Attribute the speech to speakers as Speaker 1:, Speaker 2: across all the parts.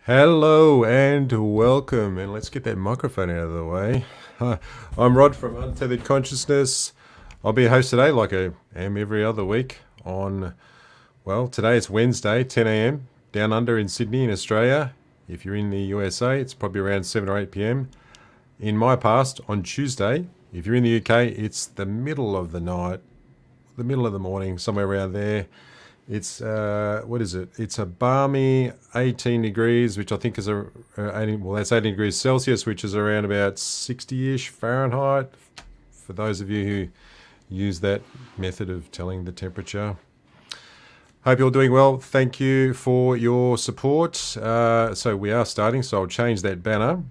Speaker 1: Hello and welcome, and let's get that microphone out of the way. I'm Rod from Untethered Consciousness. I'll be your host today, like I am every other week. Today it's Wednesday, 10 a.m. down under in Sydney, in Australia. If you're in the USA, it's probably around 7 or 8 p.m. In my past, on Tuesday, if you're in the UK, it's the middle of the night, the middle of the morning, somewhere around there. It's what is it? It's a balmy 18 degrees, which I think is that's 18 degrees Celsius, which is around about 60-ish Fahrenheit. For those of you who use that method of telling the temperature. Hope you're doing well. Thank you for your support. So we are starting, so I'll change that banner.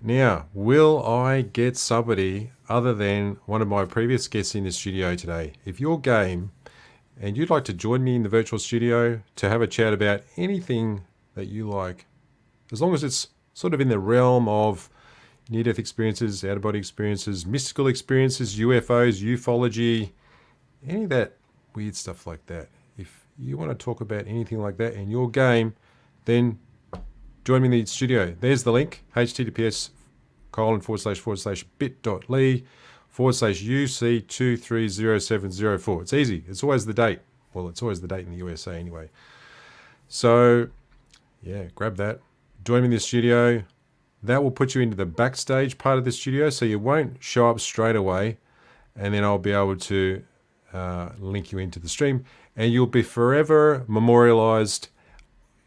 Speaker 1: Now, will I get somebody other than one of my previous guests in the studio today? If you're game and you'd like to join me in the virtual studio to have a chat about anything that you like, as long as it's sort of in the realm of near-death experiences, out-of-body experiences, mystical experiences, UFOs, ufology, any of that weird stuff like that. If you want to talk about anything like that in your game, then join me in the studio. There's the link, https://bit.ly/UC230704. It's easy. It's always the date. Well, it's always the date in the USA anyway. So, yeah, grab that. Join me in the studio. That will put you into the backstage part of the studio, so you won't show up straight away, and then I'll be able to link you into the stream, and you'll be forever memorialized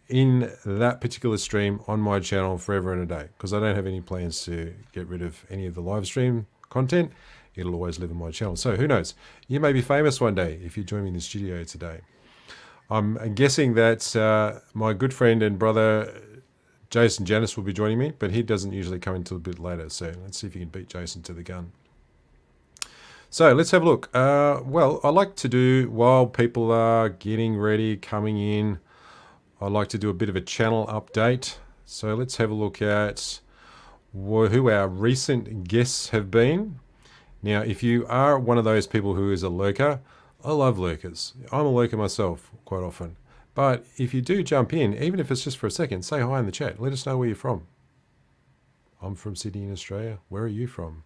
Speaker 1: in that particular stream on my channel forever and a day, because I don't have any plans to get rid of any of the live stream content. It'll always live on my channel. So who knows? You may be famous one day if you join me in the studio today. I'm guessing that my good friend and brother Jason Janis will be joining me, but he doesn't usually come until a bit later. So let's see if you can beat Jason to the gun. So let's have a look. Well, I like to do, while people are getting ready, coming in, I like to do a bit of a channel update. So let's have a look at who our recent guests have been. Now, if you are one of those people who is a lurker, I love lurkers. I'm a lurker myself quite often. But if you do jump in, even if it's just for a second, say hi in the chat. Let us know where you're from. I'm from Sydney in Australia. Where are you from?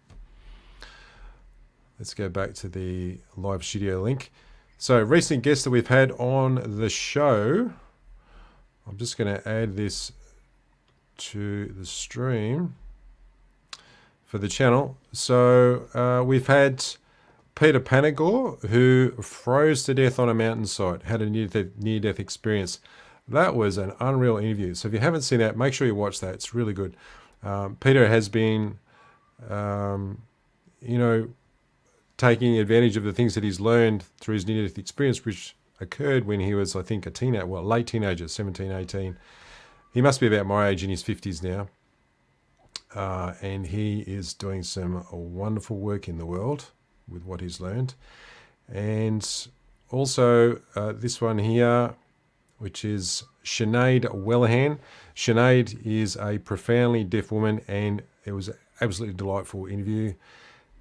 Speaker 1: Let's go back to the live studio link. So recent guests that we've had on the show. I'm just going to add this to the stream for the channel. So we've had Peter Panagore, who froze to death on a mountainside, had a near-death experience. That was an unreal interview. So if you haven't seen that, make sure you watch that. It's really good. Peter has been, taking advantage of the things that he's learned through his near-death experience, which occurred when he was, I think, a teenager, well, late teenager, 17, 18. He must be about my age, in his 50s now. And he is doing some wonderful work in the world with what he's learned. And also this one here, which is Sinead Wellahan. Sinead is a profoundly deaf woman, and it was an absolutely delightful interview.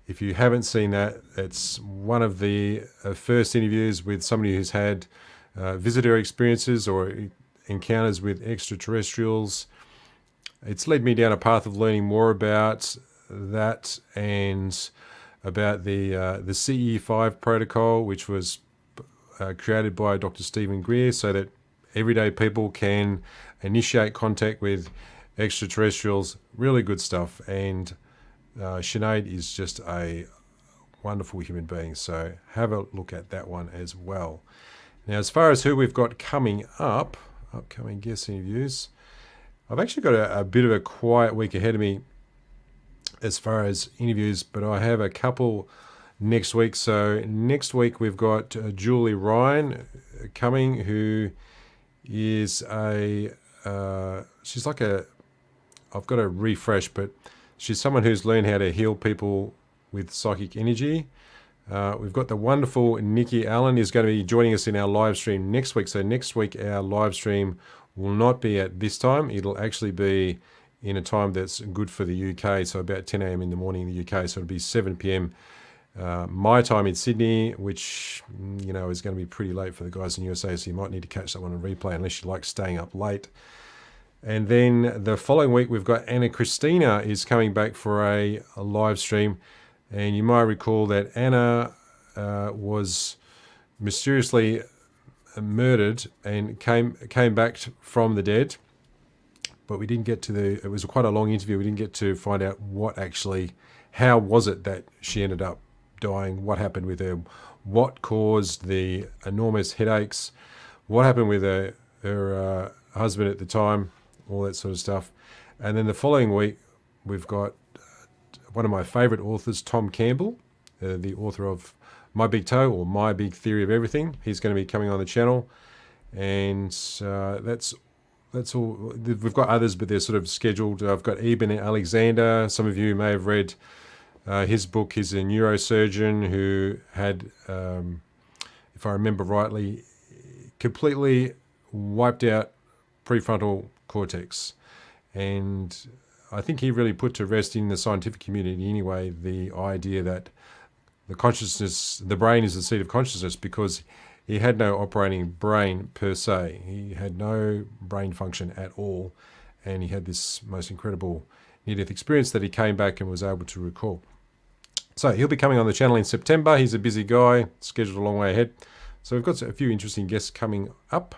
Speaker 1: If you haven't seen that, it's one of the first interviews with somebody who's had visitor experiences or encounters with extraterrestrials. It's led me down a path of learning more about that and about the CE5 protocol, which was created by Dr. Stephen Greer, so that everyday people can initiate contact with extraterrestrials. Really good stuff. And Sinead is just a wonderful human being, so have a look at that one as well. Now, as far as who we've got coming up, upcoming guest interviews, I've actually got a bit of a quiet week ahead of me as far as interviews, but I have a couple next week. So next week we've got Julie Ryan coming, who is she's like I've got to refresh, but she's someone who's learned how to heal people with psychic energy. We've got the wonderful Nikki Allen is going to be joining us in our live stream next week. So next week our live stream will not be at this time. It'll actually be in a time that's good for the UK, so about 10 a.m. in the morning in the UK. So it'll be 7 p.m. My time in Sydney, which is going to be pretty late for the guys in USA. So you might need to catch that one on replay unless you like staying up late. And then the following week, we've got Anna Christina is coming back for a live stream. And you might recall that Anna was mysteriously murdered and came back from the dead. But we didn't get to it was quite a long interview. We didn't get to find out how was it that she ended up dying, what happened with her, what caused the enormous headaches, what happened with her husband at the time, all that sort of stuff. And then the following week, we've got one of my favourite authors, Tom Campbell, the author of My Big Toe, or My Big Theory of Everything. He's going to be coming on the channel. And that's all. We've got others, but they're sort of scheduled. I've got Eben Alexander. Some of you may have read his book. He's a neurosurgeon who had, if I remember rightly, completely wiped out prefrontal cortex. And I think he really put to rest in the scientific community anyway the idea that the brain is the seat of consciousness, because he had no operating brain per se. He had no brain function at all. And he had this most incredible near-death experience that he came back and was able to recall. So he'll be coming on the channel in September. He's a busy guy, scheduled a long way ahead. So we've got a few interesting guests coming up.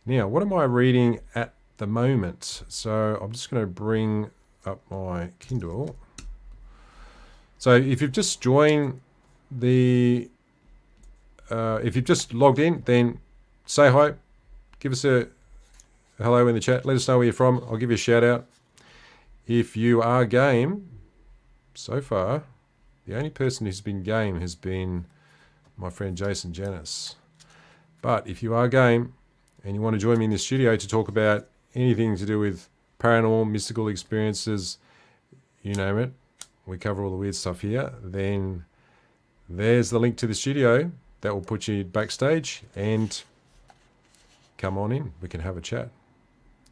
Speaker 1: Now, what am I reading at the moment? So I'm just going to bring up my Kindle. So if you've just joined if you've just logged in, then say hi, give us a hello in the chat, let us know where you're from, I'll give you a shout out. If you are game, so far, the only person who's been game has been my friend Jason Janis. But if you are game and you want to join me in the studio to talk about anything to do with paranormal, mystical experiences, you name it, we cover all the weird stuff here, then there's the link to the studio. That will put you backstage, and come on in. We can have a chat.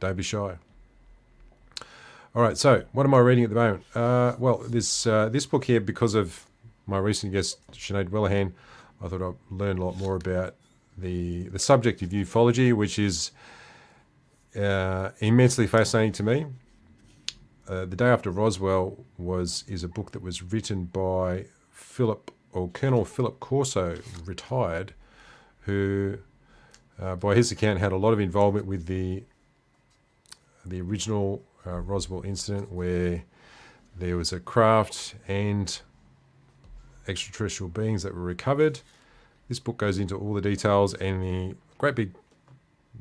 Speaker 1: Don't be shy. All right, so what am I reading at the moment? Well, this book here, because of my recent guest, Sinead Wellahan, I thought I'd learn a lot more about the subject of ufology, which is immensely fascinating to me. The Day After Roswell is a book that was written by Colonel Philip Corso, retired, who, by his account, had a lot of involvement with the original Roswell incident, where there was a craft and extraterrestrial beings that were recovered. This book goes into all the details and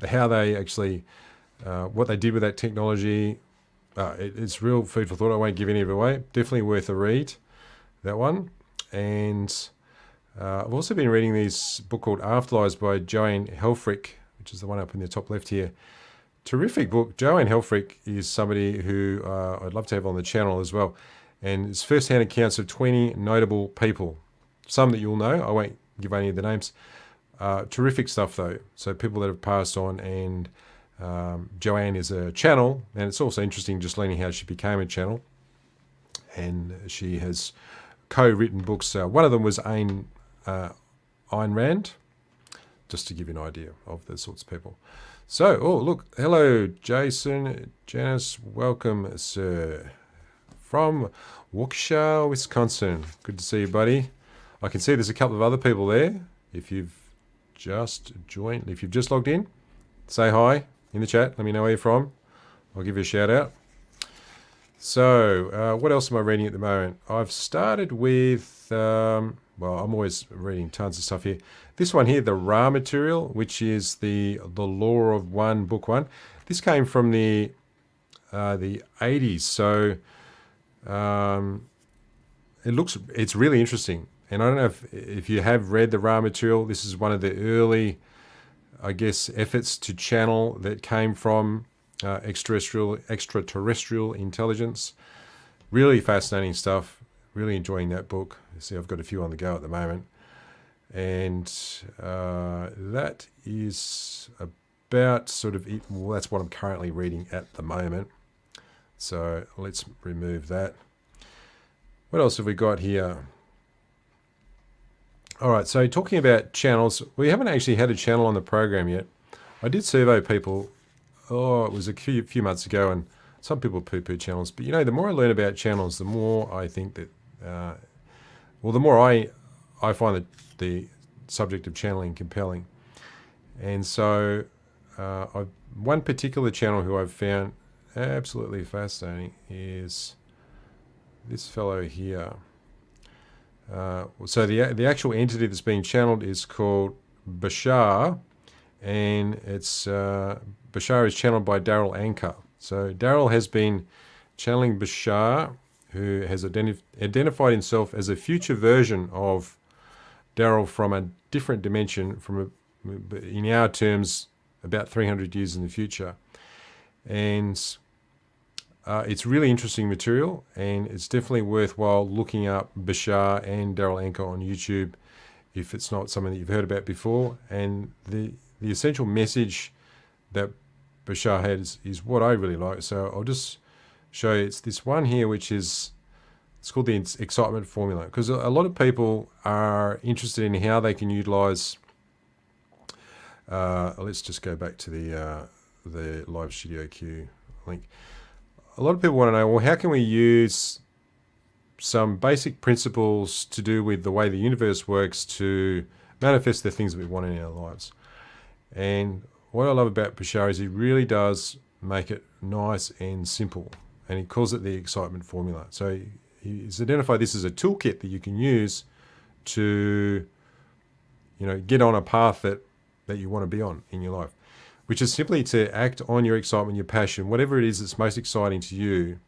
Speaker 1: how they actually, what they did with that technology. It's real food for thought. I won't give any of it away. Definitely worth a read, that one. And I've also been reading this book called Afterlives by Joanne Helfrich, which is the one up in the top left here. Terrific book. Joanne Helfrich is somebody who I'd love to have on the channel as well. And it's first-hand accounts of 20 notable people. Some that you'll know. I won't give any of the names. Terrific stuff, though. So people that have passed on, and Joanne is a channel. And it's also interesting just learning how she became a channel. And she has co-written books. One of them was Ayn Rand, just to give you an idea of the sorts of people. So, look, hello, Jason, Janice, welcome, sir, from Waukesha, Wisconsin. Good to see you, buddy. I can see there's a couple of other people there. If you've just joined, if you've just logged in, say hi in the chat. Let me know where you're from. I'll give you a shout out. So, what else am I reading at the moment? I've started with, well, I'm always reading tons of stuff here. This one here, the Ra material, which is the Law of One, book one. This came from the 80s, so it's really interesting. And I don't know if you have read the Ra material. This is one of the early, I guess, efforts to channel that came from extraterrestrial intelligence. Really fascinating stuff. Really enjoying that book. See, I've got a few on the go at the moment. And that is about sort of it. Well, that's what I'm currently reading at the moment. So let's remove that. What else have we got here? All right, so talking about channels, we haven't actually had a channel on the program yet. I did survey people it was a few months ago, and some people poo-poo channels. But, the more I learn about channels, the more I think that, the more I find that the subject of channeling compelling. And so one particular channel who I've found absolutely fascinating is this fellow here. So the actual entity that's being channeled is called Bashar, and it's Bashar is channeled by Daryl Anker. So Daryl has been channeling Bashar, who has identified himself as a future version of Daryl from a different dimension, in our terms, about 300 years in the future. And it's really interesting material, and it's definitely worthwhile looking up Bashar and Daryl Anker on YouTube if it's not something that you've heard about before. And the essential message that Bashar had is what I really like. So I'll just show you. It's this one here, it's called the excitement formula, because a lot of people are interested in how they can utilize. Let's just go back to the Live Studio Q link. A lot of people want to know, well, how can we use some basic principles to do with the way the universe works to manifest the things that we want in our lives? And what I love about Bashar is he really does make it nice and simple, and he calls it the excitement formula. So he's identified this as a toolkit that you can use to, get on a path that you want to be on in your life, which is simply to act on your excitement, your passion, whatever it is that's most exciting to you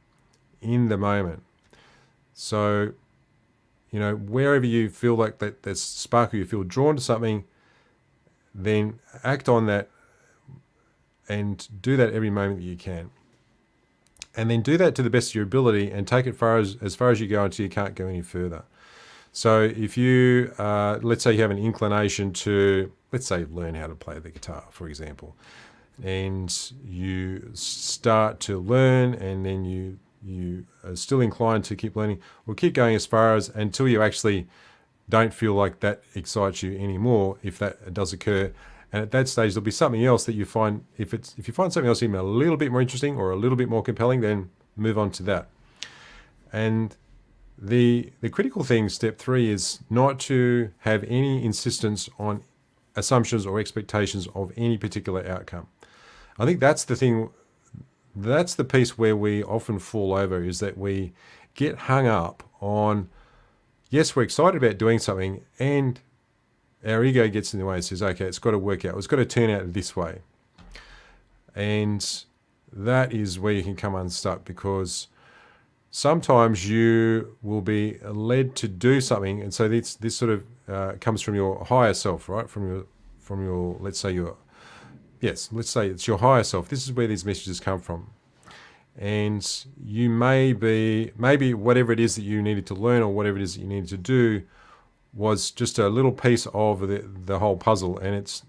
Speaker 1: in the moment. So, wherever you feel like that's sparkle, you feel drawn to something, then act on that and do that every moment that you can. And then do that to the best of your ability and take it as far as you go until you can't go any further. So if you, let's say you have an inclination to, let's say, learn how to play the guitar, for example, and you start to learn, and then you are still inclined to keep learning, well, keep going as far as until you actually don't feel like that excites you anymore, if that does occur. And at that stage, there'll be something else that you find. If you find something else even a little bit more interesting or a little bit more compelling, then move on to that. And the critical thing, step 3, is not to have any insistence on assumptions or expectations of any particular outcome. I think that's the thing. That's the piece where we often fall over, is that we get hung up on, yes, we're excited about doing something, and our ego gets in the way and says, okay, it's got to work out. It's got to turn out this way. And that is where you can come unstuck, because sometimes you will be led to do something. And so this sort of comes from your higher self, right? From your, let's say it's your higher self. This is where these messages come from. And you maybe whatever it is that you needed to learn, or whatever it is that you needed to do, was just a little piece of the whole puzzle, and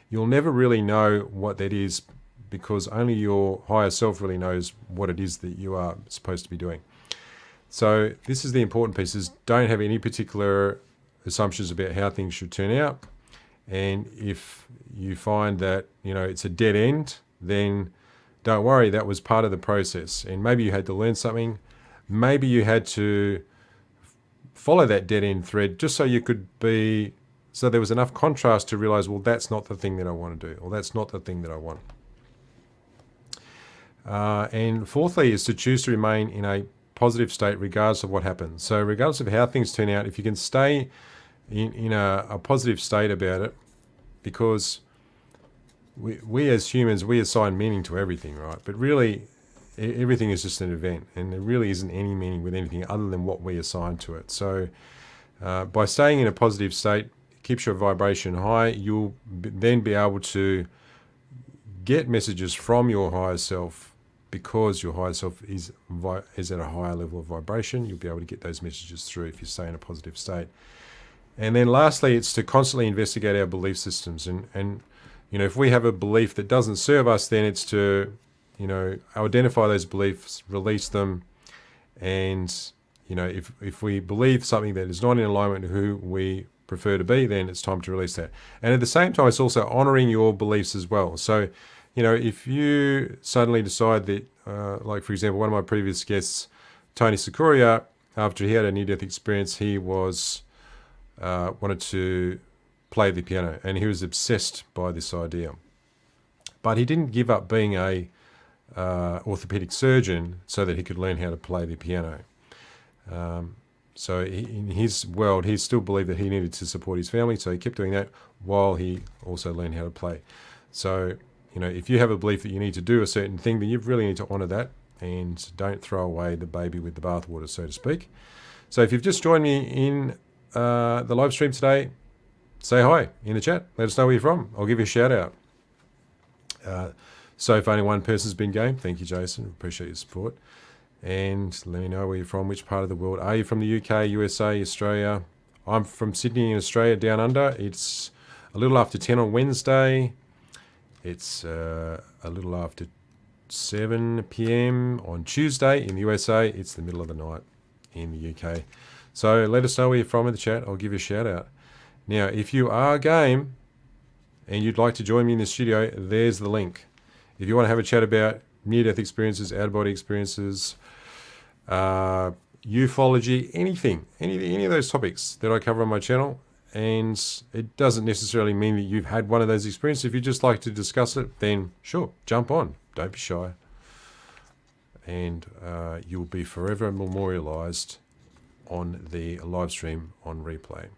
Speaker 1: you'll never really know what that is, because only your higher self really knows what it is that you are supposed to be doing. So this is the important piece: is don't have any particular assumptions about how things should turn out. And if you find that it's a dead end, then don't worry, that was part of the process. And maybe you had to learn something, maybe you had to follow that dead end thread just so there was enough contrast to realize, well, that's not the thing that I want to do, or that's not the thing that I want. And fourthly is to choose to remain in a positive state regardless of what happens. So regardless of how things turn out, if you can stay in a positive state about it, because we as humans, we assign meaning to everything, right? But really, everything is just an event, and there really isn't any meaning with anything other than what we assign to it. So by staying in a positive state, it keeps your vibration high. You'll then be able to get messages from your higher self, because your higher self is at a higher level of vibration. You'll be able to get those messages through if you stay in a positive state. And then lastly, it's to constantly investigate our belief systems. And if we have a belief that doesn't serve us, then it's to identify those beliefs, release them, and if we believe something that is not in alignment with who we prefer to be, then it's time to release that. And at the same time, it's also honoring your beliefs as well. So you know, if you suddenly decide that, like for example, one of my previous guests, Tony Sikoria, after he had a near-death experience, he was wanted to play the piano, and he was obsessed by this idea. But he didn't give up being a orthopedic surgeon so that he could learn how to play the piano. So in his world, he still believed that he needed to support his family, so he kept doing that while he also learned how to play. So, you know, if you have a belief that you need to do a certain thing, then you really need to honour that and don't throw away the baby with the bathwater, so to speak. So if you've just joined me in the live stream today, say hi in the chat. Let us know where you're from. I'll give you a shout out. So if only one person's been game, thank you, Jason. Appreciate your support. And let me know where you're from, which part of the world. Are you from the UK, USA, Australia? I'm from Sydney in Australia, down under. It's a little after 10 on Wednesday. It's a little after 7 p.m. on Tuesday. In the USA, it's the middle of the night in the UK. So let us know where you're from in the chat. I'll give you a shout out. Now, if you are game and you'd like to join me in the studio, there's the link. If you want to have a chat about near-death experiences, out-of-body experiences, ufology, any of those topics that I cover on my channel, and it doesn't necessarily mean that you've had one of those experiences. If you'd just like to discuss it, then sure, jump on. Don't be shy. And you'll be forever memorialized on the live stream on replay.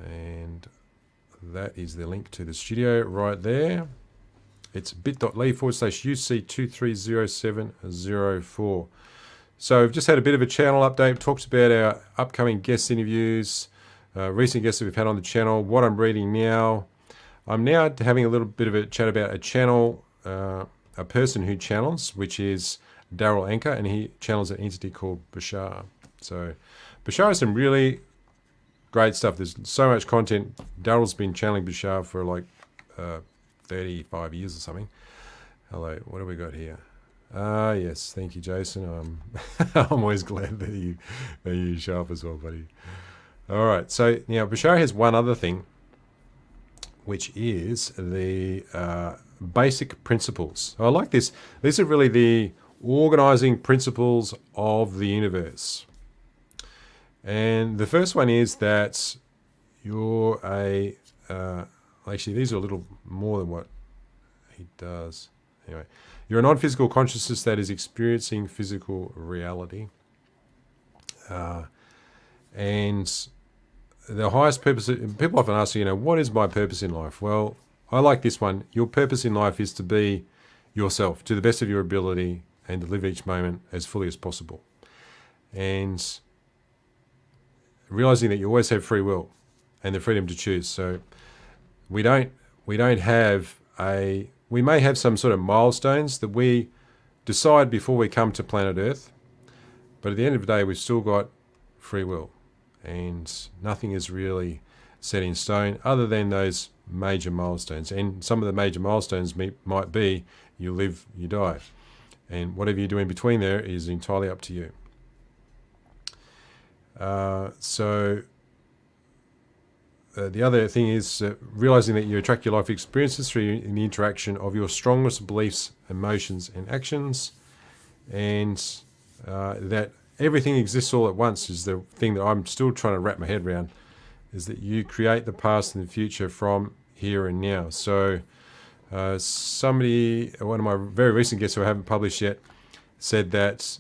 Speaker 1: And that is the link to the studio right there. It's bit.ly/UC230704. So we've just had a bit of a channel update. Talks about our upcoming guest interviews, recent guests that we've had on the channel, what I'm reading now. I'm now having a little bit of a chat about a channel, a person who channels, which is Daryl Anker, and he channels an entity called Bashar. So Bashar has some really great stuff. There's so much content. Daryl's been channeling Bashar for like 35 years or something. Hello, what have we got here? Yes, thank you, Jason. I'm always glad that you show up as well, buddy. All right, so now Bashar has one other thing, which is the basic principles. I like this. These are really the organizing principles of the universe. And the first one is that you're a... actually, these are a little more than what he does. Anyway, you're a non-physical consciousness that is experiencing physical reality. And the highest purpose... People often ask, you know, what is my purpose in life? Well, I like this one. Your purpose in life is to be yourself, to the best of your ability, and to live each moment as fully as possible. And realizing that you always have free will and the freedom to choose. So we don't have we may have some sort of milestones that we decide before we come to planet Earth, but at the end of the day, we've still got free will, and nothing is really set in stone other than those major milestones. And some of the major milestones might be you live, you die, and whatever you do in between there is entirely up to you. The other thing is realizing that you attract your life experiences through the interaction of your strongest beliefs, emotions, and actions, and that everything exists all at once is the thing that I'm still trying to wrap my head around, is that you create the past and the future from here and now. So one of my very recent guests who I haven't published yet, said that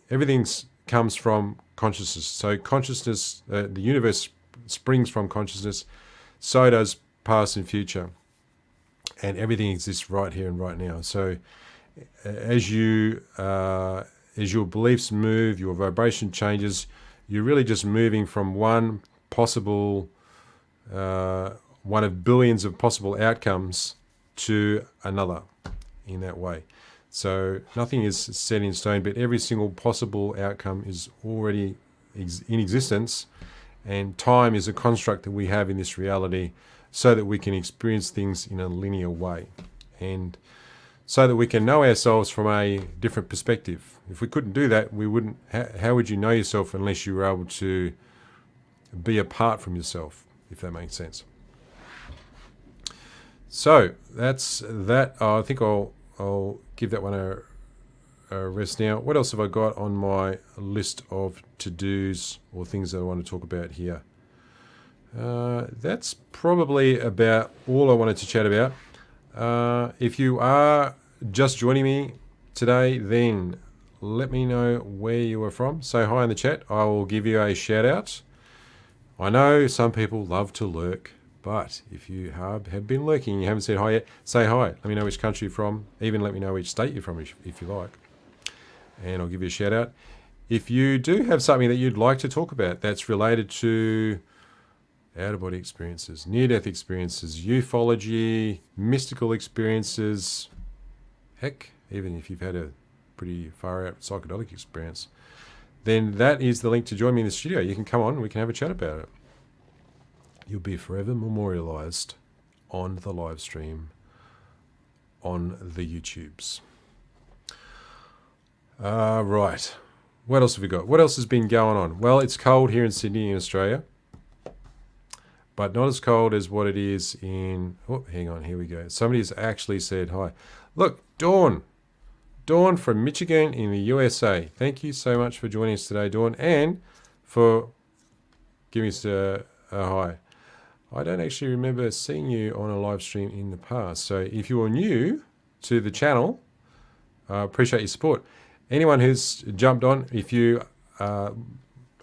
Speaker 1: everything comes from consciousness. So consciousness, the universe springs from consciousness. So does past and future, and everything exists right here and right now. So as your beliefs move, your vibration changes. You're really just moving from one possible, one of billions of possible outcomes to another in that way. So nothing is set in stone, but every single possible outcome is already in existence, and time is a construct that we have in this reality so that we can experience things in a linear way, and so that we can know ourselves from a different perspective. If we couldn't do that, we wouldn't. How would you know yourself unless you were able to be apart from yourself, if that makes sense? So that's that. I think I'll give that one a rest now. What else have I got on my list of to-dos or things that I want to talk about here? That's probably about all I wanted to chat about. If you are just joining me today, then let me know where you are from. Say hi in the chat. I will give you a shout out. I know some people love to lurk, but if you have been lurking and you haven't said hi yet, say hi. Let me know which country you're from. Even let me know which state you're from if you like. And I'll give you a shout out. If you do have something that you'd like to talk about that's related to out-of-body experiences, near-death experiences, ufology, mystical experiences, heck, even if you've had a pretty far-out psychedelic experience, then that is the link to join me in the studio. You can come on and we can have a chat about it. You'll be forever memorialized on the live stream on the YouTubes. Right. What else have we got? What else has been going on? Well, it's cold here in Sydney in Australia, but not as cold as what it is in... Oh, hang on. Here we go. Somebody has actually said hi. Look, Dawn. Dawn from Michigan in the USA. Thank you so much for joining us today, Dawn, and for giving us a hi. I don't actually remember seeing you on a live stream in the past. So if you're new to the channel, I appreciate your support. Anyone who's jumped on, if you, I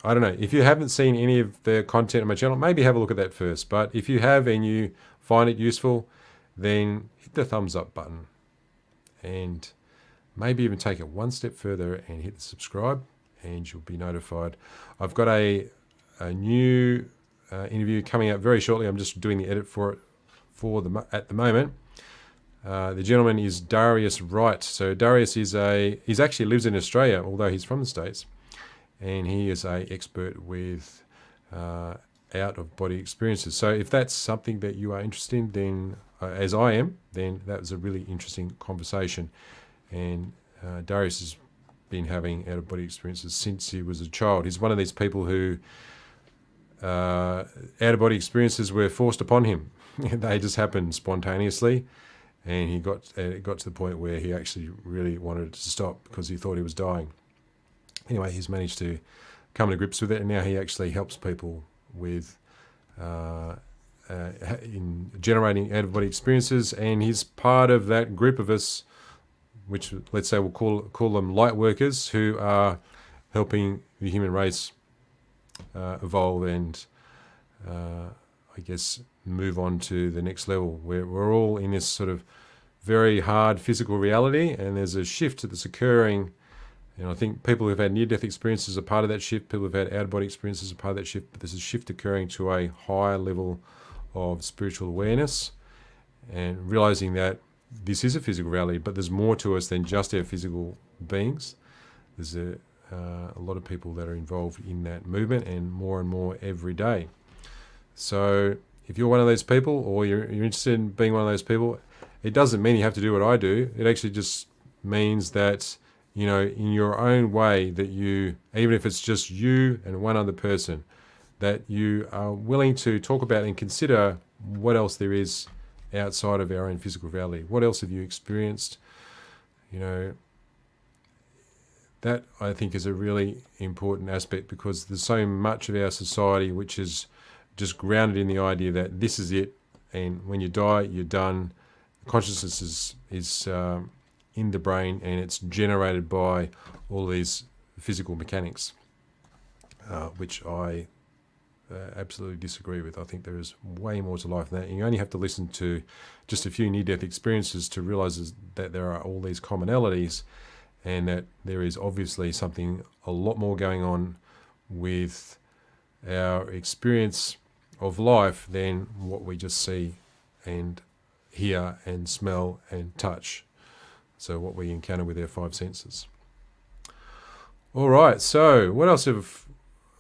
Speaker 1: don't know, if you haven't seen any of the content on my channel, maybe have a look at that first. But if you have and you find it useful, then hit the thumbs up button and maybe even take it one step further and hit the subscribe and you'll be notified. I've got a new interview coming out very shortly. I'm just doing the edit for it at the moment. The gentleman is Darius Wright. So Darius he's actually lives in Australia, although he's from the States, and he is an expert with out-of-body experiences. So if that's something that you are interested in, then as I am, then that was a really interesting conversation. And Darius has been having out-of-body experiences since he was a child. He's one of these people who out-of-body experiences were forced upon him. They just happened spontaneously, and it got to the point where he actually really wanted it to stop because he thought he was dying. Anyway, he's managed to come to grips with it, and now he actually helps people with in generating out-of-body experiences, and he's part of that group of us, which let's say we'll call them light workers, who are helping the human race evolve and I guess move on to the next level. We're all in this sort of very hard physical reality, and there's a shift that's occurring. And I think people who've had near-death experiences are part of that shift. People who've had out-of-body experiences are part of that shift. But there's a shift occurring to a higher level of spiritual awareness and realizing that this is a physical reality, but there's more to us than just our physical beings. There's a lot of people that are involved in that movement, and more every day. So if you're one of those people, or you're interested in being one of those people, it doesn't mean you have to do what I do. It actually just means that, you know, in your own way, that you, even if it's just you and one other person, that you are willing to talk about and consider what else there is outside of our own physical reality. What else have you experienced? You know, that I think is a really important aspect, because there's so much of our society which is just grounded in the idea that this is it, and when you die, you're done. Consciousness is in the brain, and it's generated by all these physical mechanics, which I absolutely disagree with. I think there is way more to life than that. And you only have to listen to just a few near-death experiences to realize that there are all these commonalities, and that there is obviously something a lot more going on with our experience of life than what we just see and hear and smell and touch. So what we encounter with our five senses. All right, so what else have...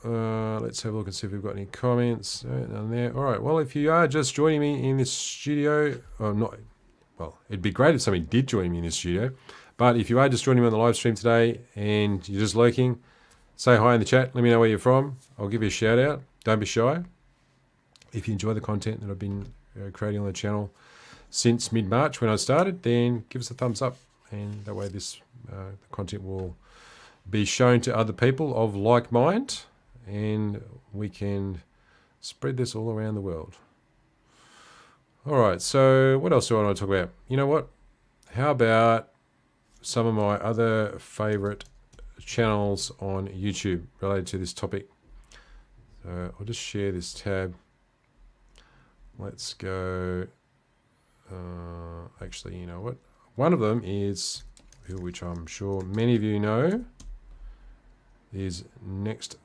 Speaker 1: let's have a look and see if we've got any comments. None there. All right, well, if you are just joining me in this studio, or not, well, it'd be great if somebody did join me in this studio, but if you are just joining me on the live stream today and you're just lurking, say hi in the chat. Let me know where you're from. I'll give you a shout out. Don't be shy. If you enjoy the content that I've been creating on the channel, since mid-March when I started, then give us a thumbs up, and that way this content will be shown to other people of like mind, and we can spread this all around the world. All right, so what else do I want to talk about? You know what? How about some of my other favorite channels on YouTube related to this topic? So I'll just share this tab. Let's go. Actually, you know what? One of them is, which I'm sure many of you know, is Next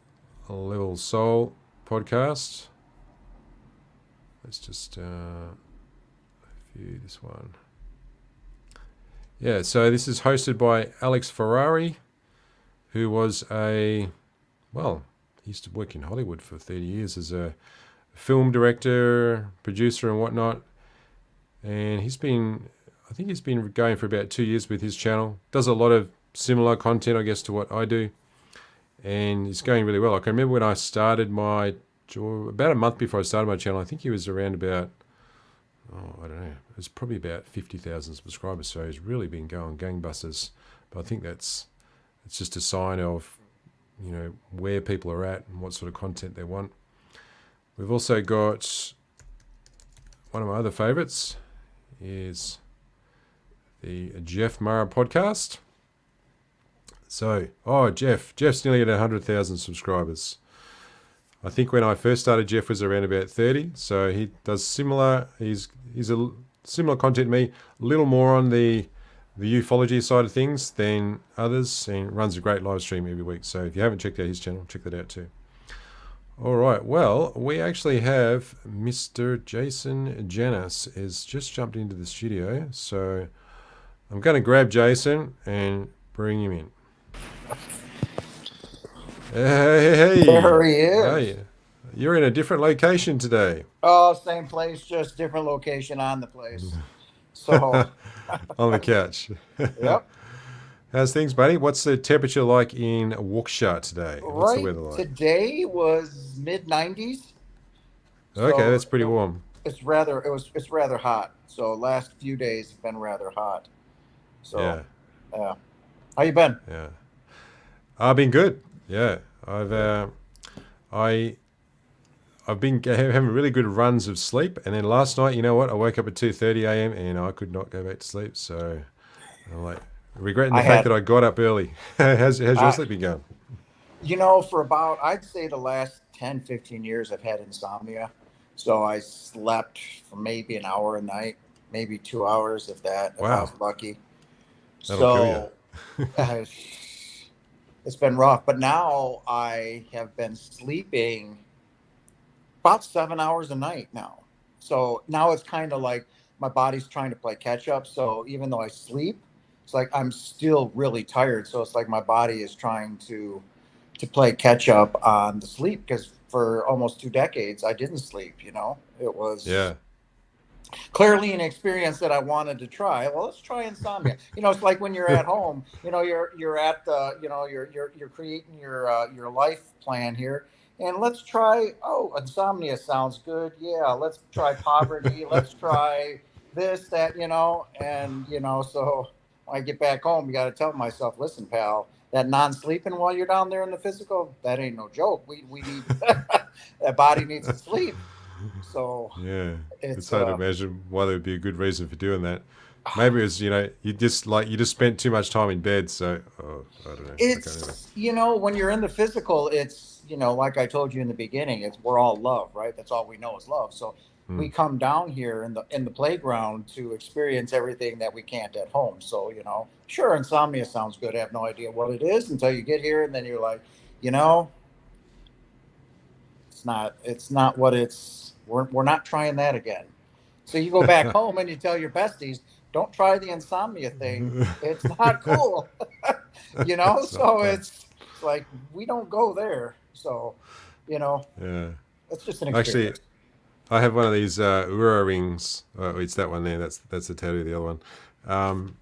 Speaker 1: Level Soul podcast. Let's just view this one. Yeah, so this is hosted by Alex Ferrari, who was he used to work in Hollywood for 30 years as a film director, producer and whatnot. And I think he's been going for about 2 years with his channel. Does a lot of similar content, I guess, to what I do. And it's going really well. I can remember when I started about a month before I started my channel, I think he was around about, I don't know, it was probably about 50,000 subscribers. So he's really been going gangbusters. But I think it's just a sign of, you know, where people are at and what sort of content they want. We've also got one of my other favorites is the Jeff Mara podcast. So, Jeff's nearly at 100,000 subscribers. I think when I first started, Jeff was around about 30. So he does similar. He's a similar content to me, a little more on the ufology side of things than others, and runs a great live stream every week. So if you haven't checked out his channel, check that out too. All right. Well, we actually have Mr. Jason Janis has just jumped into the studio. So I'm going to grab Jason and bring him in. Hey.
Speaker 2: There he is.
Speaker 1: Hey, you're in a different location today.
Speaker 2: Oh, same place, just different location on the place. So
Speaker 1: on the couch.
Speaker 2: Yep.
Speaker 1: How's things, buddy? What's the temperature like in Waukesha today? What's the weather like?
Speaker 2: Today was mid-90s.
Speaker 1: Okay, that's pretty warm.
Speaker 2: It's rather hot. So last few days have been rather hot. So yeah. How you been?
Speaker 1: Yeah. I've been good. Yeah. I've been having really good runs of sleep, and then last night, you know what? I woke up at 2:30 a.m. and I could not go back to sleep. So I'm like regretting the fact that I got up early. How's your sleep been going?
Speaker 2: You know, for about, I'd say the last 10, 15 years, I've had insomnia. So I slept for maybe an hour a night, maybe 2 hours, if that, if I was lucky.
Speaker 1: That'll kill you.
Speaker 2: It's been rough, but now I have been sleeping about 7 hours a night now. So now it's kind of like my body's trying to play catch up. So even though I sleep, it's like I'm still really tired. So it's like my body is trying to play catch up on the sleep, because for almost 2 decades I didn't sleep. You know, it was clearly an experience that I wanted to try. Well, let's try insomnia. You know, it's like when you're at home. You know, you're at the, you know, you're creating your life plan here. And let's try, insomnia sounds good. Yeah, let's try poverty. Let's try this, that, you know. And, you know, so when I get back home, you got to tell myself, listen, pal, that non-sleeping while you're down there in the physical, that ain't no joke. We need, that body needs to sleep. So
Speaker 1: yeah, it's hard to imagine why there would be a good reason for doing that. Maybe it's, you know, you just spent too much time in bed. So I don't know.
Speaker 2: It's, you know, when you're in the physical, it's, you know, like I told you in the beginning, we're all love, right? That's all we know is love. So we come down here in the playground to experience everything that we can't at home. So, you know, sure, insomnia sounds good. I have no idea what it is until you get here, and then you're like, you know, it's not what it's. We're not trying that again. So you go back home and you tell your besties, don't try the insomnia thing. It's not cool. You know, so it's like, we don't go there. So, you know, it's just an experience.
Speaker 1: Actually, I have one of these Oura rings. It's that one there. That's the tattoo of the other one.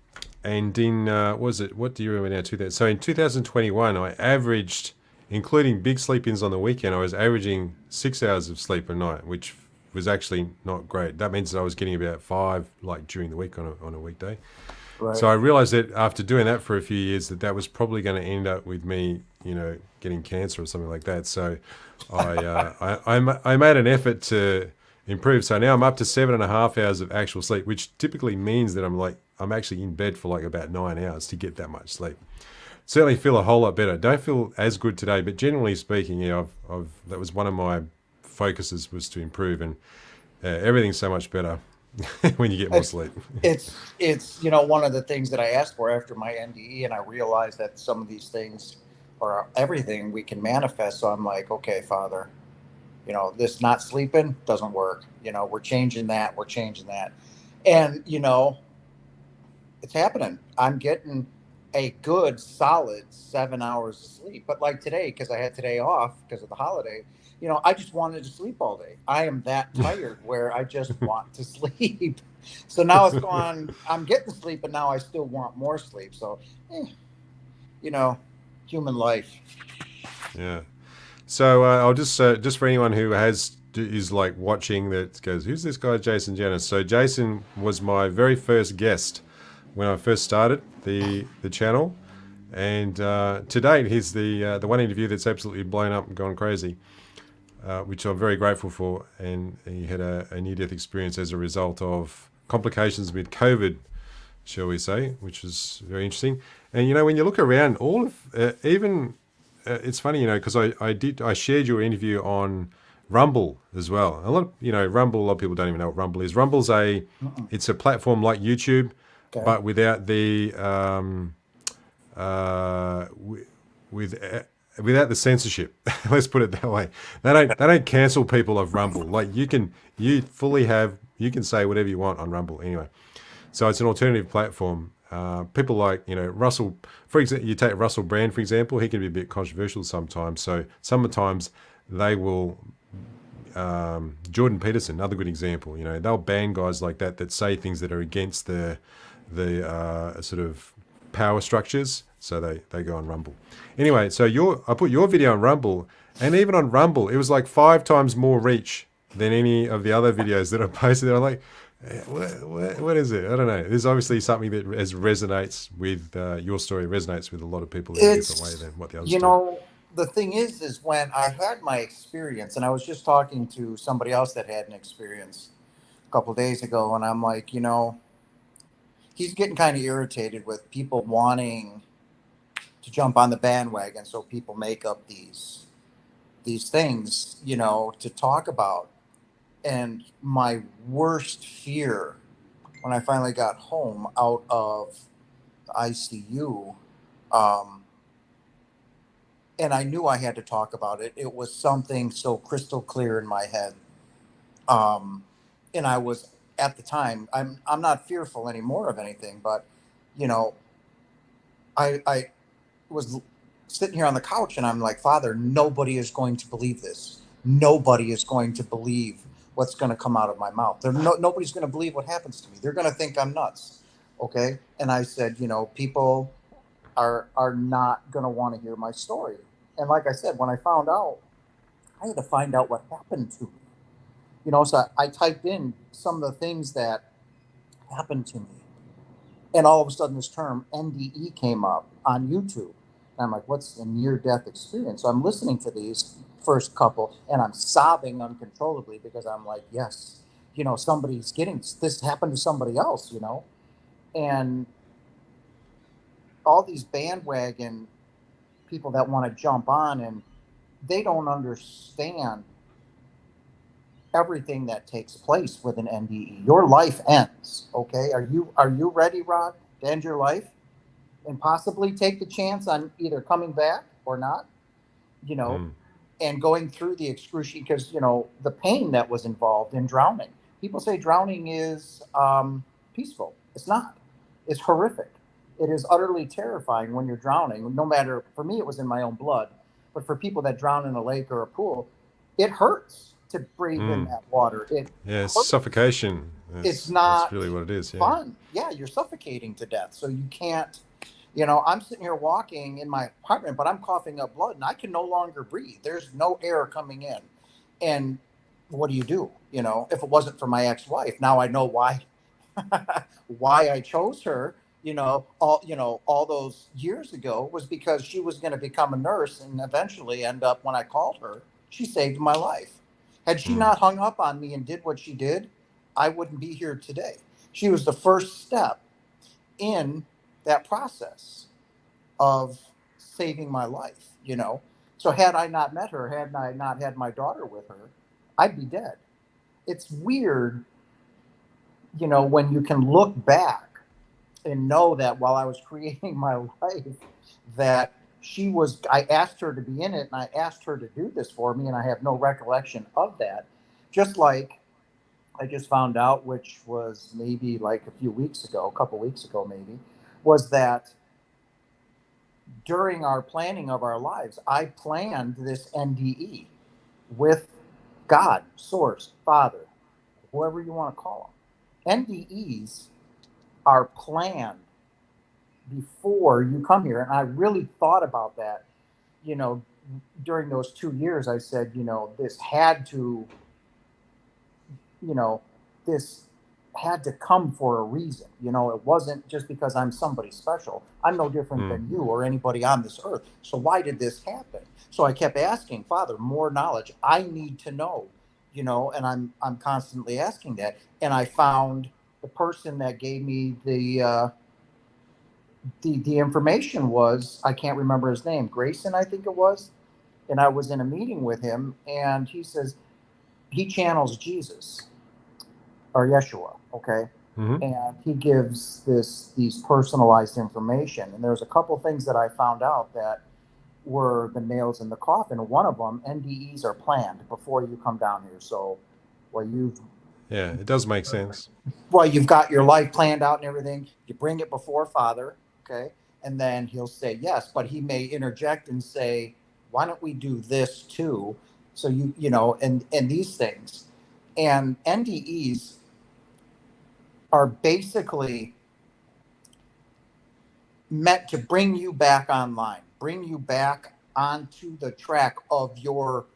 Speaker 1: And in, what do you remember now? So in 2021, I averaged, including big sleep-ins on the weekend, I was averaging 6 hours of sleep a night, which was actually not great. That means that I was getting about 5 like during the week on a weekday. So
Speaker 2: Right.
Speaker 1: I realized that after doing that for a few years, that was probably going to end up with me, getting cancer or something like that. So I made an effort to improve. So now I'm up to 7.5 hours of actual sleep, which typically means that I'm actually in bed for like about 9 hours to get that much sleep. Certainly feel a whole lot better. Don't feel as good today, but generally speaking, I've that was one of my focuses, was to improve, and everything's so much better when you get more
Speaker 2: It's
Speaker 1: sleep.
Speaker 2: it's one of the things that I asked for after my NDE, and I realized that some of these things, or everything, we can manifest. So I'm like, okay, Father, this not sleeping doesn't work. We're changing that. We're changing that, and it's happening. I'm getting a good solid 7 hours of sleep. But like today, because I had today off because of the holiday, I just wanted to sleep all day. I am that tired where I just want to sleep. So now it's gone. I'm getting sleep, but now I still want more sleep. So, eh, you know, human life.
Speaker 1: Yeah. So I'll just for anyone who is like watching that goes, who's this guy, Jason Janis? So Jason was my very first guest when I first started the channel, and to date he's the one interview that's absolutely blown up and gone crazy, which I'm very grateful for. And he had a near death experience as a result of complications with COVID, shall we say, which is very interesting. And when you look around, all of even it's funny, because I shared your interview on Rumble as well. A lot, Rumble. A lot of people don't even know what Rumble is.
Speaker 2: Mm-mm.
Speaker 1: It's a platform like YouTube,
Speaker 2: Okay.
Speaker 1: but without the with without the censorship. Let's put it that way. They don't cancel people of Rumble. Like you can say whatever you want on Rumble anyway. So it's an alternative platform. People like Russell, for example, you take Russell Brand for example. He can be a bit controversial sometimes. So sometimes they will. Jordan Peterson, another good example. They'll ban guys like that say things that are against the sort of power structures. So they go on Rumble. Anyway, so I put your video on Rumble, and even on Rumble, it was like 5 times more reach than any of the other videos that I posted. I'm like, what is it? I don't know. There's obviously something that resonates with your story, resonates with a lot of people in a different way
Speaker 2: It's,
Speaker 1: than what the others
Speaker 2: you
Speaker 1: do.
Speaker 2: know, the thing is when I had my experience, and I was just talking to somebody else that had an experience a couple of days ago, and I'm like, he's getting kind of irritated with people wanting to jump on the bandwagon, so people make up these things, to talk about. And my worst fear when I finally got home out of the ICU, um, and I knew I had to talk about it. It was something so crystal clear in my head, um, and I was at the time. I'm not fearful anymore of anything, but you know, I was sitting here on the couch, and I'm like, Father, nobody is going to believe this. Nobody is going to believe what's going to come out of my mouth. Nobody's going to believe what happens to me. They're going to think I'm nuts. Okay, and I said, people are not going to want to hear my story. And like I said, when I found out, I had to find out what happened to me. So I typed in some of the things that happened to me, and all of a sudden this term NDE came up on YouTube. And I'm like, what's a near-death experience? So I'm listening to these first couple, and I'm sobbing uncontrollably because I'm like, yes, somebody's getting this, happened to somebody else, and all these bandwagon people that want to jump on, and they don't understand everything that takes place with an NDE. Your life ends. Okay, are you ready, Rod, to end your life and possibly take the chance on either coming back or not? You know,
Speaker 1: Mm.
Speaker 2: and going through the excruciating, because the pain that was involved in drowning. People say drowning is peaceful. It's not. It's horrific. It is utterly terrifying when you're drowning. No matter, for me, it was in my own blood, but for people that drown in a lake or a pool, it hurts to breathe in
Speaker 1: Mm.
Speaker 2: that water. It
Speaker 1: Yeah,
Speaker 2: hurts.
Speaker 1: suffocation.
Speaker 2: It's
Speaker 1: That's
Speaker 2: not
Speaker 1: really what it is. Yeah.
Speaker 2: fun. Yeah, you're suffocating to death. So you can't, I'm sitting here walking in my apartment, but I'm coughing up blood and I can no longer breathe. There's no air coming in. And what do you do? You know, if it wasn't for my ex-wife, now I know why why I chose her, all those years ago was because she was going to become a nurse and eventually end up, when I called her, she saved my life. Had she
Speaker 1: Mm.
Speaker 2: not hung up on me and did what she did, I wouldn't be here today. She was the first step in that process of saving my life. So had I not met her, had I not had my daughter with her, I'd be dead. It's weird, when you can look back and know that while I was creating my life, that I asked her to be in it and I asked her to do this for me, and I have no recollection of that. Just like I just found out, which was maybe like a couple weeks ago, maybe, was that during our planning of our lives, I planned this NDE with God, Source, Father, whoever you want to call them. NDEs are planned before you come here. And I really thought about that, you know, during those 2 years. I said, this had to, you know, this had to come for a reason. It wasn't just because I'm somebody special. I'm no different
Speaker 1: Mm.
Speaker 2: than you or anybody on this earth. So why did this happen? So I kept asking, Father, more knowledge. I need to know, and I'm constantly asking that. And I found the person that gave me the information was, I can't remember his name, Grayson, I think it was. And I was in a meeting with him, and he says he channels Jesus or Yeshua, okay?
Speaker 1: Hmm.
Speaker 2: And he gives these personalized information. And there's a couple things that I found out that were the nails in the coffin. One of them, NDEs are planned before you come down here. So, well,
Speaker 1: Yeah, it does make sense.
Speaker 2: you've got your life planned out and everything. You bring it before Father, okay, and then he'll say yes, but he may interject and say, "Why don't we do this too?" So and these things, and NDEs are basically meant to bring you back online, bring you back onto the track of your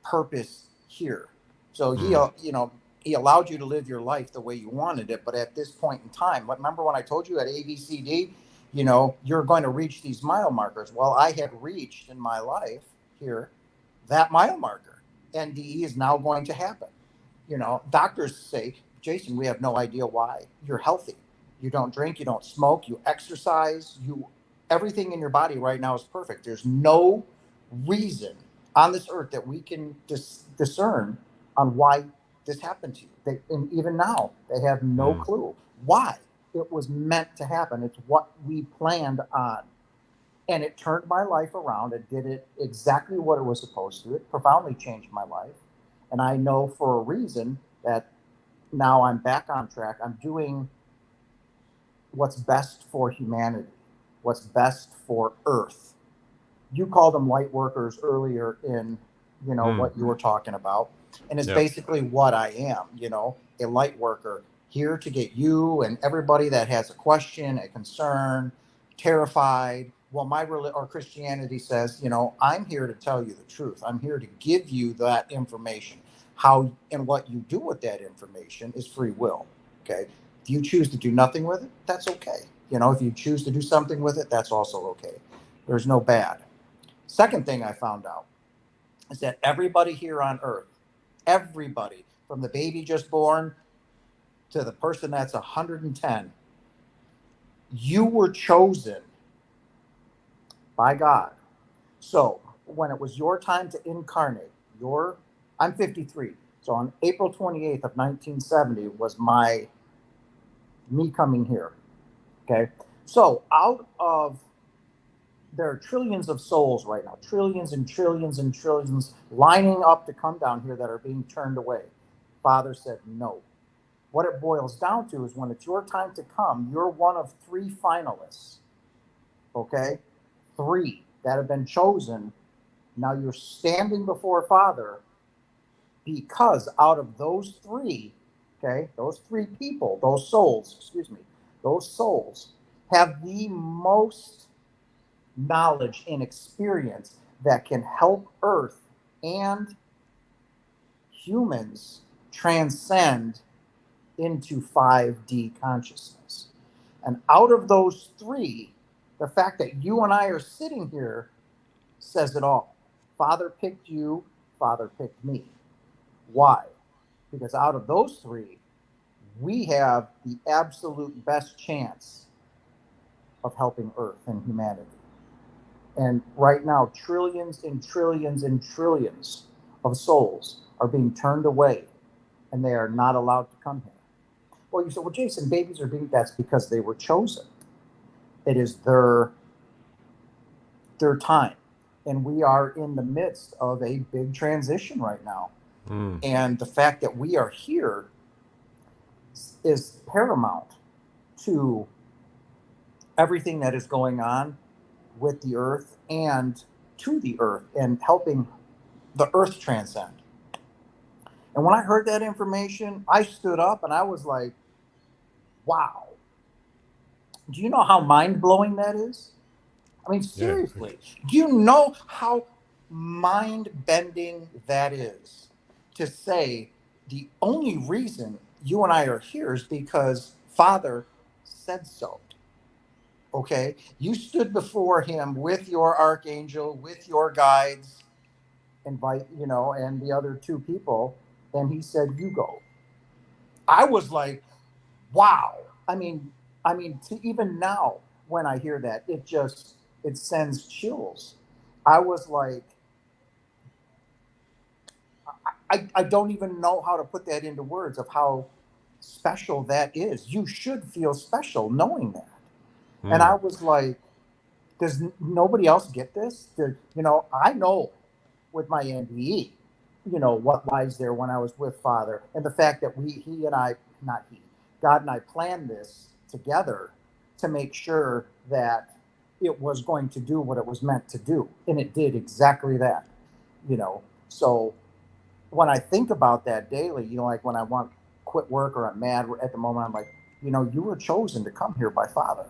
Speaker 2: purpose here. So
Speaker 1: Mm.
Speaker 2: he allowed you to live your life the way you wanted it, but at this point in time, remember when I told you at ABCD, you're going to reach these mile markers. Well, I had reached in my life here that mile marker. NDE is now going to happen. Doctors say, Jason, we have no idea why. You're healthy. You don't drink, you don't smoke, you exercise, everything in your body right now is perfect. There's no reason on this earth that we can discern on why this happened to you. And even now, they have no
Speaker 1: Mm.
Speaker 2: clue why it was meant to happen. It's what we planned on. And it turned my life around. It did it exactly what it was supposed to. It profoundly changed my life. And I know for a reason that now I'm back on track. I'm doing what's best for humanity, what's best for Earth. You called them light workers earlier in,
Speaker 1: Mm.
Speaker 2: what you were talking about. And it's
Speaker 1: Yep.
Speaker 2: basically what I am, a light worker here to get you and everybody that has a question, a concern, terrified. Well, or Christianity says, I'm here to tell you the truth. I'm here to give you that information. How and what you do with that information is free will. Okay. If you choose to do nothing with it, that's okay. If you choose to do something with it, that's also okay. There's no bad. Second thing I found out is that everybody here on earth, everybody from the baby just born to the person that's 110, you were chosen by God. So when it was your time to incarnate, I'm 53. So on April 28th of 1970 was me coming here. Okay. So out of there are trillions of souls right now, trillions and trillions and trillions lining up to come down here that are being turned away. Father said no. What it boils down to is when it's your time to come, you're one of three finalists. Okay? Three that have been chosen. Now you're standing before Father because out of those three, okay, those three people, those souls have the most knowledge and experience that can help Earth and humans transcend into 5D consciousness. And out of those three, the fact that you and I are sitting here says it all. Father picked you, Father picked me. Why? Because out of those three, we have the absolute best chance of helping Earth and humanity. And right now, trillions and trillions and trillions of souls are being turned away, and they are not allowed to come here. Well, you said, well, Jason, babies are being, that's because they were chosen. It is their time. And we are in the midst of a big transition right now. And the fact that we are here is paramount to everything that is going on with the earth and to the earth and helping the earth transcend. And when I heard that information, I stood up and I was like, wow. Do you know how mind-blowing that is? I mean, seriously, do you know how mind-bending that is to say the only reason you and I are here is because Father said so? Okay, you stood before him with your archangel, with your guides, invite, and the other two people, and he said, "You go." I was like, "Wow!" I mean, to even now when I hear that, it sends chills. I was like, I don't even know how to put that into words of how special that is. You should feel special knowing that. And I was like, does nobody else get this? I know with my NDE, what lies there when I was with Father, and the fact that he and I, not he, God and I planned this together to make sure that it was going to do what it was meant to do. And it did exactly that, So when I think about that daily, like when I want to quit work or I'm mad at the moment, I'm like, you were chosen to come here by Father.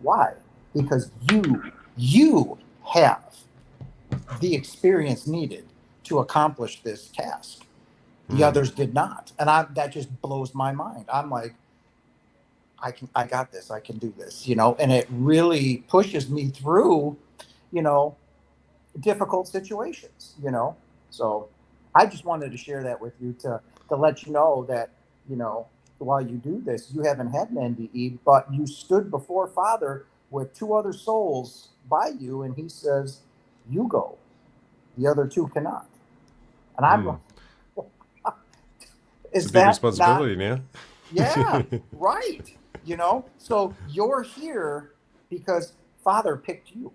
Speaker 2: Why? Because you have the experience needed to accomplish this task. The others did not. And that just blows my mind. I'm like, I got this, I can do this, and it really pushes me through, difficult situations, So I just wanted to share that with you to let you know that, while you do this, you haven't had an NDE, but you stood before Father with two other souls by you, and he says, you go. The other two cannot. And I'm like,
Speaker 1: it's a big responsibility now.
Speaker 2: Yeah, right. So you're here because Father picked you.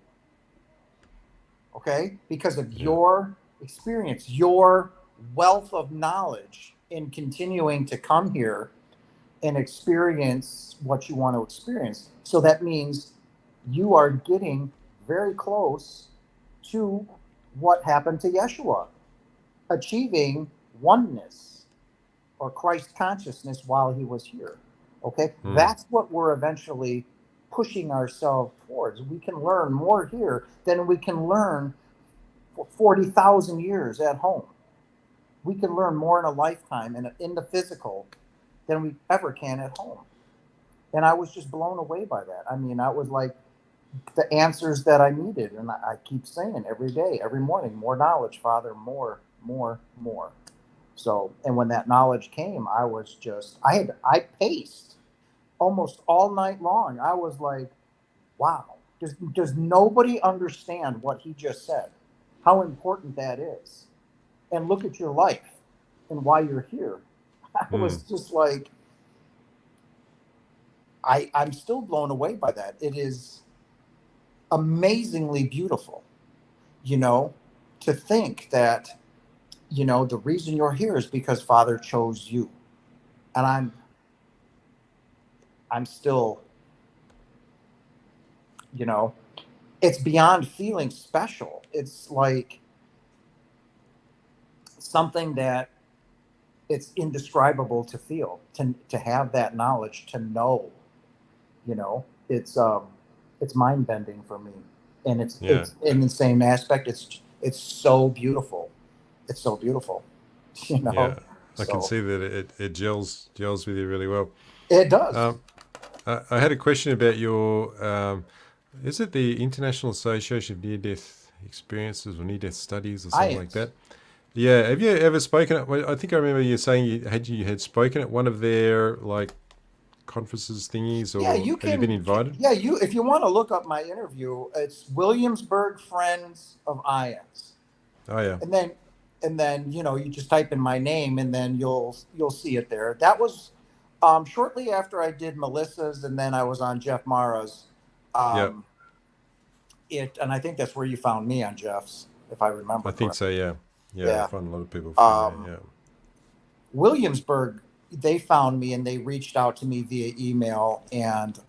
Speaker 2: Okay? Because of your experience, your wealth of knowledge in continuing to come here and experience what you want to experience. So that means you are getting very close to what happened to Yeshua, achieving oneness or Christ consciousness while he was here. Okay? That's what we're eventually pushing ourselves towards. We can learn more here than we can learn for 40,000 years at home. We can learn more in a lifetime and in the physical than we ever can at home. And I was just blown away by that. I mean, I was like the answers that I needed. And I keep saying every day, every morning, more knowledge, Father, more, more, more. So, and when that knowledge came, I was just, I paced almost all night long. I was like, wow, does nobody understand what he just said? How important that is? And look at your life and why you're here. I was just like, I'm still blown away by that. It is amazingly beautiful, to think that, the reason you're here is because Father chose you. And I'm still, it's beyond feeling special. It's like something that it's indescribable to feel, to have that knowledge, to know, it's mind bending for me. And it's in the same aspect. It's so beautiful. It's so beautiful you
Speaker 1: Yeah,
Speaker 2: know.
Speaker 1: I can
Speaker 2: So
Speaker 1: see that it gels with you really well.
Speaker 2: it does.
Speaker 1: Um, I had a question about your. Is it the International Association of Near Death Experiences or Near Death Studies or something like
Speaker 2: IANS.
Speaker 1: that? Yeah, have you ever spoken at? Well, I think I remember you saying you had spoken at one of their like conferences thingies,
Speaker 2: Yeah,
Speaker 1: or
Speaker 2: you
Speaker 1: have you been
Speaker 2: can.
Speaker 1: invited?
Speaker 2: Yeah, you if you want to look up my interview, it's Williamsburg Friends of IANS,
Speaker 1: Oh yeah,
Speaker 2: and then you just type in my name, and then you'll see it there. That was shortly after I did Melissa's, and then I was on Jeff Mara's.
Speaker 1: yeah,
Speaker 2: Um, and I think that's where you found me on Jeff's, if I remember
Speaker 1: I think
Speaker 2: correctly.
Speaker 1: so. Yeah, yeah, I
Speaker 2: Yeah.
Speaker 1: find a lot of people from there.
Speaker 2: Um,
Speaker 1: Yeah,
Speaker 2: Williamsburg, they found me and they reached out to me via email, and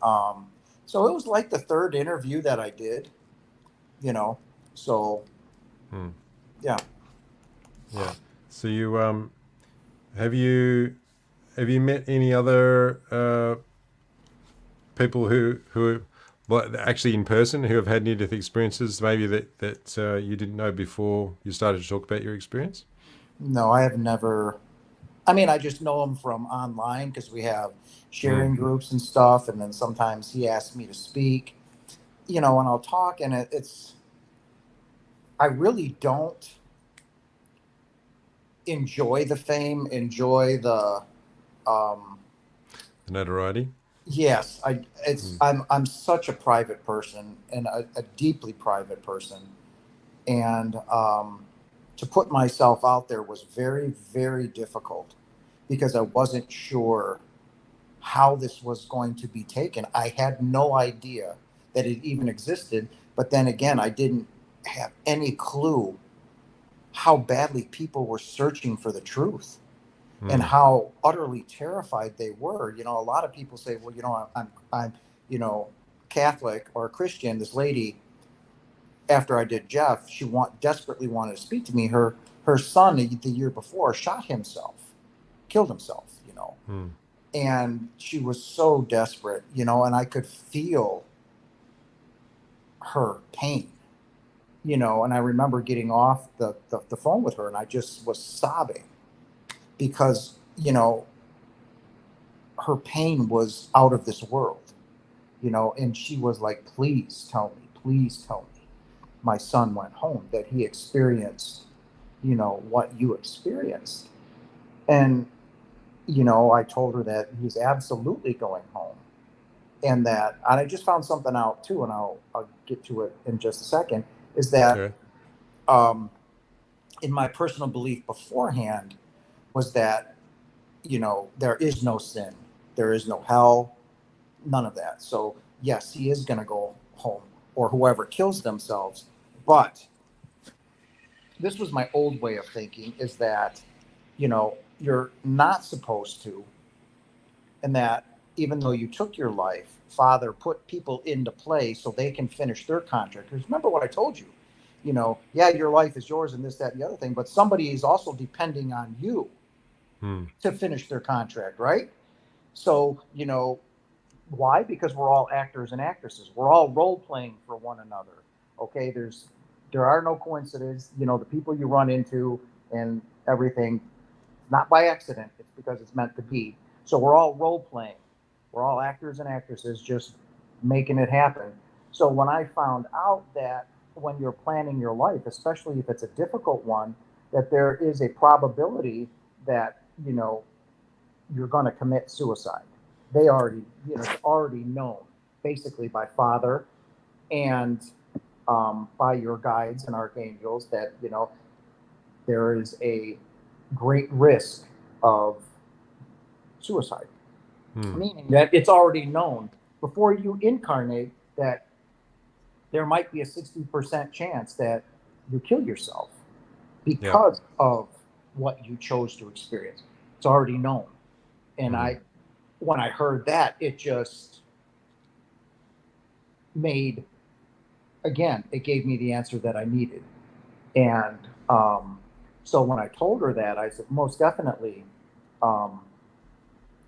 Speaker 2: so it was like the third interview that I did. You know, so
Speaker 1: hmm.
Speaker 2: yeah.
Speaker 1: Yeah. So have you have you met any other people who well, actually in person who have had near death experiences maybe that you didn't know before you started to talk about your experience?
Speaker 2: No, I have never. I mean, I just know him from online because we have
Speaker 1: Mm.
Speaker 2: sharing groups and stuff, and then sometimes he asks me to speak. And I'll talk, and it's. I really don't enjoy the fame, enjoy the. Um,
Speaker 1: The notoriety.
Speaker 2: yes,
Speaker 1: Mm.
Speaker 2: I'm such a private person and a deeply private person, and to put myself out there was very, very difficult because I wasn't sure how this was going to be taken. I had no idea that it even existed. But then again, I didn't have any clue how badly people were searching for the truth and
Speaker 1: Mm.
Speaker 2: how utterly terrified they were. A lot of people say, well, I'm you know, Catholic or Christian. This lady, after I did Jeff, she desperately wanted to speak to me. Her son the year before shot himself, killed himself,
Speaker 1: Mm.
Speaker 2: and she was so desperate, and I could feel her pain, and I remember getting off the phone with her and I just was sobbing because, her pain was out of this world, and she was like, please tell me my son went home, that he experienced, what you experienced. And, I told her that he's absolutely going home, and I just found something out too, and I'll get to it in just a second, is that
Speaker 1: Okay.
Speaker 2: um, in my personal belief beforehand was that, there is no sin, there is no hell, none of that. So, yes, he is going to go home, or whoever kills themselves. But this was my old way of thinking, is that, you're not supposed to, and that even though you took your life, Father put people into play so they can finish their contract. Because remember what I told you, yeah, your life is yours and this, that, and the other thing, but somebody is also depending on you
Speaker 1: Mm.
Speaker 2: to finish their contract, right? So, why? Because we're all actors and actresses. We're all role playing for one another. Okay, there are no coincidences. The people you run into and everything, not by accident. It's because it's meant to be. So we're all role playing. We're all actors and actresses, just making it happen. So when I found out that when you're planning your life, especially if it's a difficult one, that there is a probability that you're going to commit suicide. They already, it's already known, basically by Father and by your guides and archangels, that there is a great risk of suicide,
Speaker 1: Mm.
Speaker 2: meaning that it's already known before you incarnate that there might be a 60% chance that you kill yourself
Speaker 1: Yeah.
Speaker 2: because of what you chose to experience. It's already known. And
Speaker 1: Mm.
Speaker 2: when I heard that, it just made, again, it gave me the answer that I needed. And so when I told her that, I said, most definitely, um,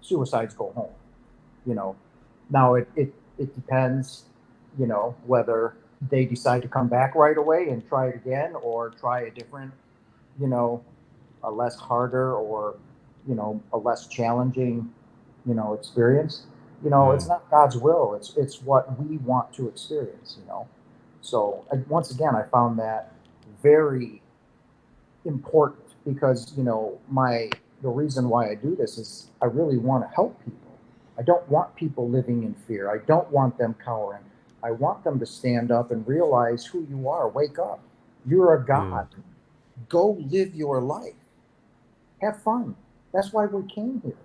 Speaker 2: suicides go home. You know, now it depends, whether they decide to come back right away and try it again, or try a different, you know, a less harder or, a less challenging, experience. It's not God's will. It's what we want to experience. So once again, I found that very important because, the reason why I do this is I really want to help people. I don't want people living in fear. I don't want them cowering. I want them to stand up and realize who you are. Wake up. You're a God. Go live your life. Have fun. That's why we came here.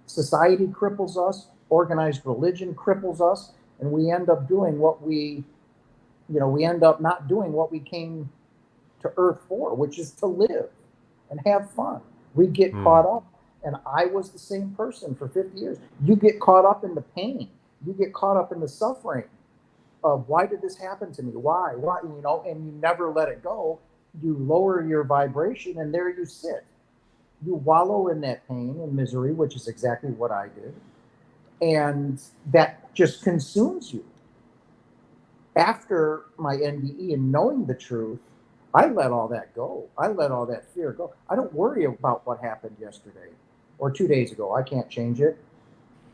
Speaker 2: Society cripples us, organized religion cripples us, and we end up doing we end up not doing what we came to earth for, which is to live and have fun. We get caught up, and I was the same person for 50 years. You get caught up in the pain. You get caught up in the suffering of why did this happen to me? Why? And you never let it go. You lower your vibration, and there you sit. You wallow in that pain and misery, which is exactly what I did. And that just consumes you. After my NDE and knowing the truth, I let all that go. I let all that fear go. I don't worry about what happened yesterday or 2 days ago. I can't change it.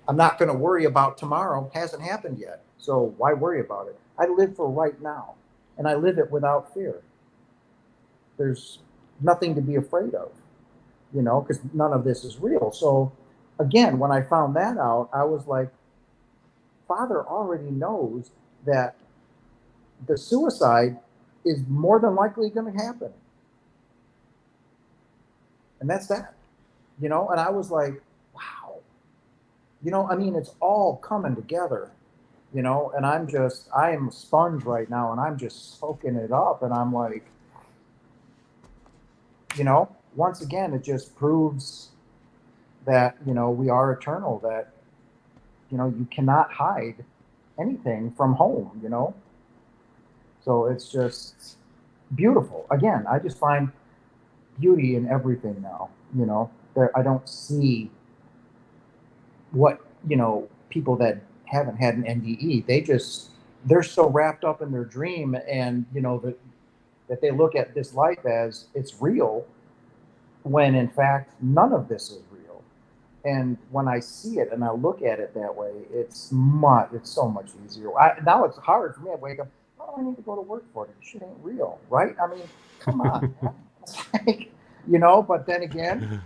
Speaker 2: I'm not going to worry about tomorrow. It hasn't happened yet. So why worry about it? I live for right now, and I live it without fear. There's nothing to be afraid of, because none of this is real. So again, when I found that out, I was like, Father already knows that the suicide is more than likely going to happen. And that's that, and I was like, wow, it's all coming together, and I am a sponge right now, and I'm just soaking it up. And I'm like, once again, it just proves that, we are eternal, that, you cannot hide anything from home, So it's just beautiful. Again, I just find beauty in everything now, I don't see what, people that haven't had an NDE, they're so wrapped up in their dream, and, that they look at this life as it's real, when in fact, none of this is real. And when I see it and I look at it that way, it's so much easier. Now it's hard for me. I wake up, oh, I need to go to work for it. This shit ain't real, right? I mean, come on. It's like, but then again,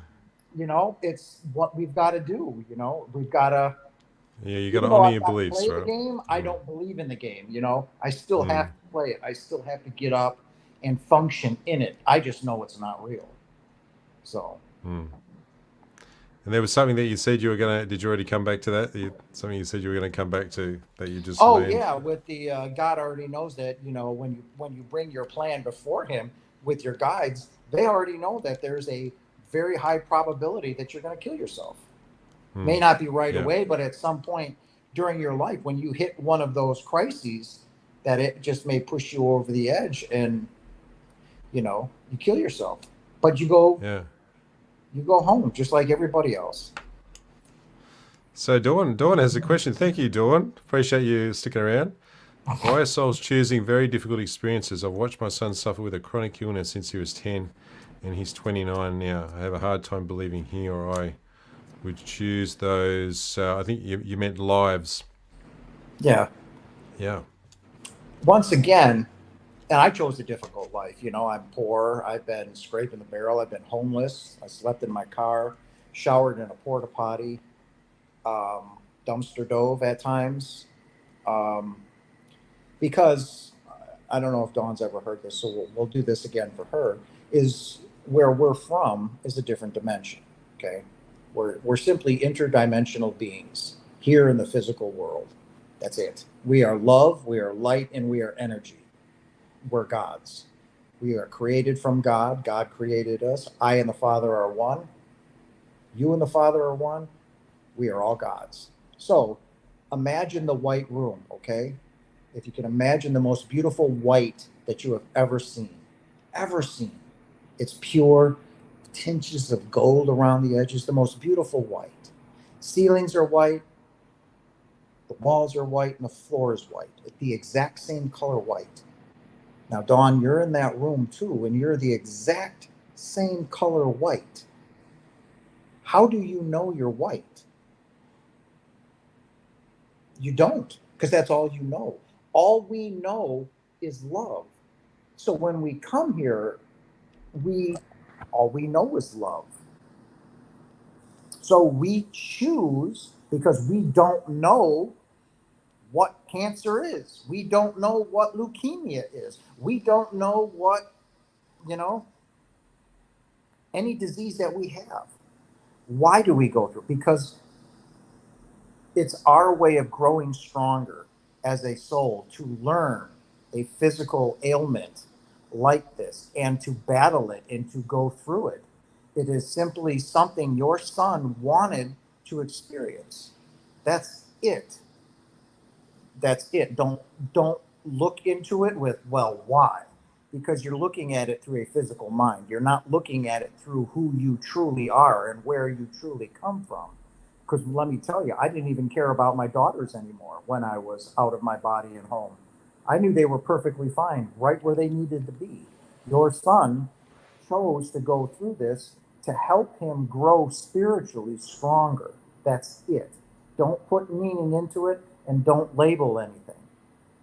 Speaker 2: it's what we've got to do. We've got to.
Speaker 1: Yeah, you got to honor your beliefs,
Speaker 2: play
Speaker 1: right?
Speaker 2: the game. I don't believe in the game. I still have to play it. I still have to get up and function in it. I just know it's not real. So.
Speaker 1: And there was something that you said you were going to. Did you already come back to that? Something you said you were going to come back to that you just.
Speaker 2: Oh
Speaker 1: learned?
Speaker 2: Yeah, with the God already knows that. When you bring your plan before Him with your guides, they already know that there's a very high probability that you're going to kill yourself. May not be right away, but at some point during your life, when you hit one of those crises, that it just may push you over the edge, and you kill yourself. But you go home just like everybody else.
Speaker 1: So Dawn has a question. Thank you, Dawn. Appreciate you sticking around. Why are souls choosing very difficult experiences? I've watched my son suffer with a chronic illness since he was 10, and he's 29 now. I have a hard time believing he or I would choose those. I think you meant lives.
Speaker 2: Yeah.
Speaker 1: Yeah.
Speaker 2: Once again, and I chose a difficult life. I'm poor. I've been scraping the barrel. I've been homeless. I slept in my car, showered in a porta potty, dumpster dove at times. Because I don't know if Dawn's ever heard this, so we'll do this again for her, is where we're from is a different dimension. Okay. We're simply interdimensional beings here in the physical world. That's it. We are love, we are light, and we are energy. We're gods. We are created from God. God created us. I and the Father are one. You and the Father are one. We are all gods. So imagine the white room, okay? If you can imagine the most beautiful white that you have ever seen. It's pure, tinges of gold around the edges, the most beautiful white. Ceilings are white, the walls are white, and the floor is white. It's the exact same color white. Now, Dawn, you're in that room too, and you're the exact same color white. How do you know you're white? You don't, because that's all you know. All we know is love. So when we come here, we all we know is love. So we choose because we don't know what cancer is. We don't know what leukemia is. We don't know what, you know, any disease that we have. Why do we go through? Because it's our way of growing stronger as a soul to learn a physical ailment like this and to battle it and to go through it. It is simply something your son wanted to experience. That's it. That's it. Don't look into it with, well, why? Because you're looking at it through a physical mind. You're not looking at it through who you truly are and where you truly come from. Because let me tell you, I didn't even care about my daughters anymore when I was out of my body and home. I knew they were perfectly fine, right where they needed to be. Your son chose to go through this to help him grow spiritually stronger. That's it. Don't put meaning into it and don't label anything.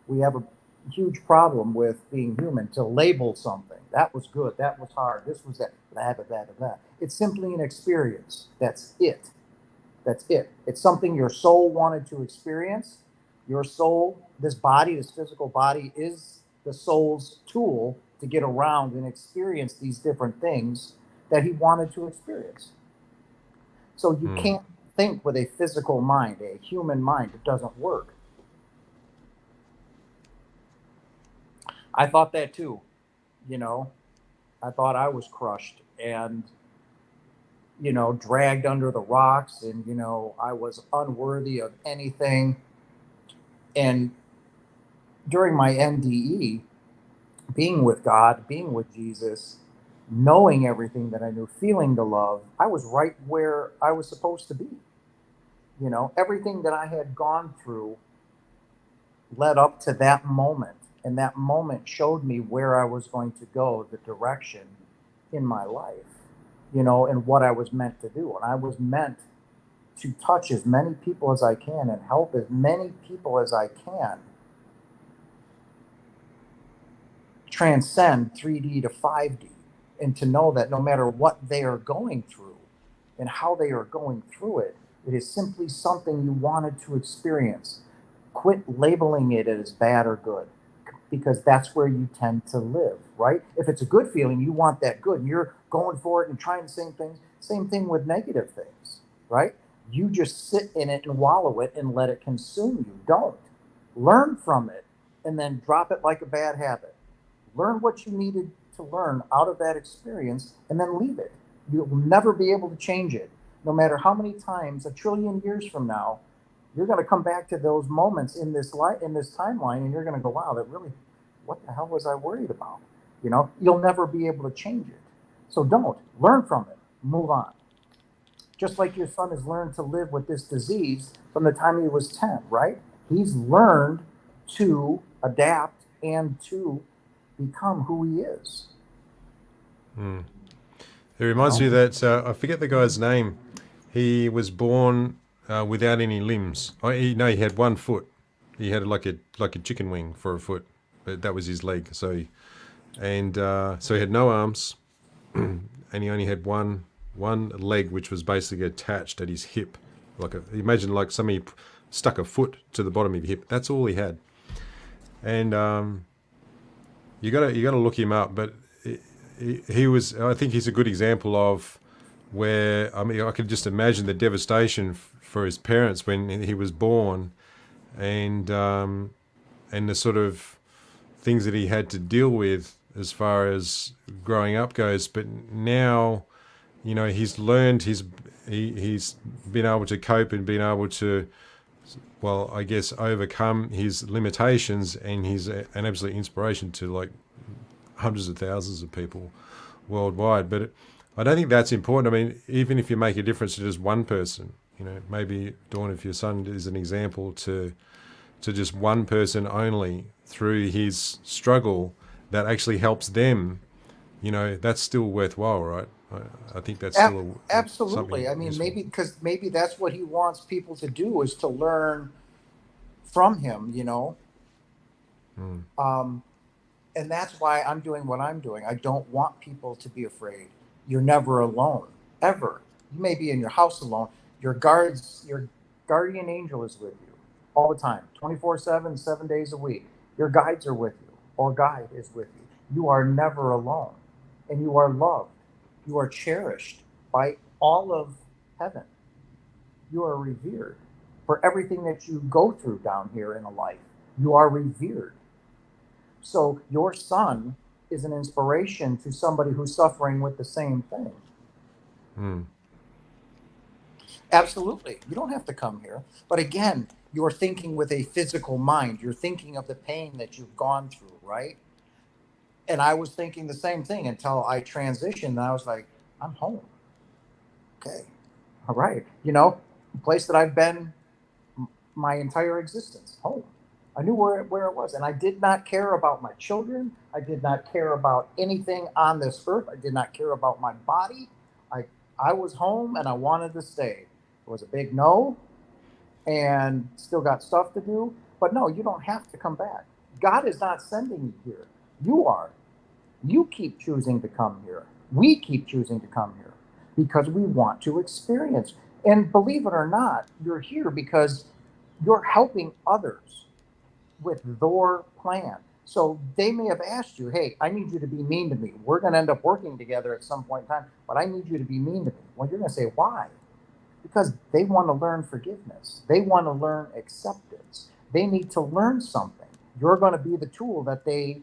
Speaker 2: We have a huge problem with being human to label something. That was good. That was hard. This was that. Blah, blah, blah, blah. It's simply an experience. That's it. That's it. It's something your soul wanted to experience. Your soul, this body, this physical body, is the soul's tool to get around and experience these different things that he wanted to experience. So you can't think with a physical mind, a human mind. It doesn't work. I thought that too. You know, I thought I was crushed and, dragged under the rocks and, I was unworthy of anything. And during my NDE, being with God, being with Jesus, knowing everything that I knew, feeling the love, I was right where I was supposed to be. Everything that I had gone through led up to that moment. And that moment showed me where I was going to go, the direction in my life, and what I was meant to do. And I was meant to touch as many people as I can and help as many people as I can transcend 3D to 5D, and to know that no matter what they are going through and how they are going through it, it is simply something you wanted to experience. Quit labeling it as bad or good, because that's where you tend to live, right? If it's a good feeling, you want that good, and you're going for it and trying the same things. Same thing with negative things, right? You just sit in it and wallow it and let it consume you. Don't. Learn from it and then drop it like a bad habit. Learn what you needed to learn out of that experience and then leave it. You'll never be able to change it. No matter how many times, 1,000,000,000,000 years from now, you're going to come back to those moments in this timeline, and you're going to go, wow, that really, what the hell was I worried about? You'll never be able to change it. So don't. Learn from it. Move on. Just like your son has learned to live with this disease from the time he was 10, right? He's learned to adapt and to become who he is.
Speaker 1: It reminds me that I forget the guy's name. He was born without any limbs. He had one foot. He had like a chicken wing for a foot, but that was his leg. So he had no arms, and he only had one leg, which was basically attached at his hip. Imagine like somebody stuck a foot to the bottom of your hip. That's all he had. And you gotta look him up. But he was. I think he's a good example of where, I could just imagine the devastation for his parents when he was born, and the sort of things that he had to deal with as far as growing up goes. But now, he's learned, he's been able to cope and been able to, well, I guess, overcome his limitations, and he's an absolute inspiration to like hundreds of thousands of people worldwide. But I don't think that's important. I mean, even if you make a difference to just one person, maybe, Dawn, if your son is an example to just one person only through his struggle, that actually helps them, that's still worthwhile, right? I think that's still
Speaker 2: Absolutely.
Speaker 1: something
Speaker 2: I mean,
Speaker 1: useful.
Speaker 2: maybe that's what he wants people to do, is to learn from him.
Speaker 1: Mm.
Speaker 2: Um, and that's why I'm doing what I'm doing. I don't want people to be afraid. You're never alone, ever. You may be in your house alone. Your guardian angel is with you all the time, 24/7, 7 days a week. Your guides are with you, or guide is with you. You are never alone, and you are loved. You are cherished by all of heaven. You are revered for everything that you go through down here in a life. You are revered. So your son is an inspiration to somebody who's suffering with the same thing.
Speaker 1: Mm.
Speaker 2: Absolutely. You don't have to come here. But again, you're thinking with a physical mind. You're thinking of the pain that you've gone through, right? And I was thinking the same thing until I transitioned. And I was like, I'm home. Okay. All right. A place that I've been my entire existence, home. I knew where it was. And I did not care about my children. I did not care about anything on this earth. I did not care about my body. I, I was home and I wanted to stay. It was a big no, and still got stuff to do. But no, you don't have to come back. God is not sending you here. You are. You keep choosing to come here. We keep choosing to come here because we want to experience. And believe it or not, you're here because you're helping others with their plan. So they may have asked you, hey, I need you to be mean to me. We're going to end up working together at some point in time, but I need you to be mean to me. Well, you're going to say, why? Because they want to learn forgiveness. They want to learn acceptance. They need to learn something. You're going to be the tool that they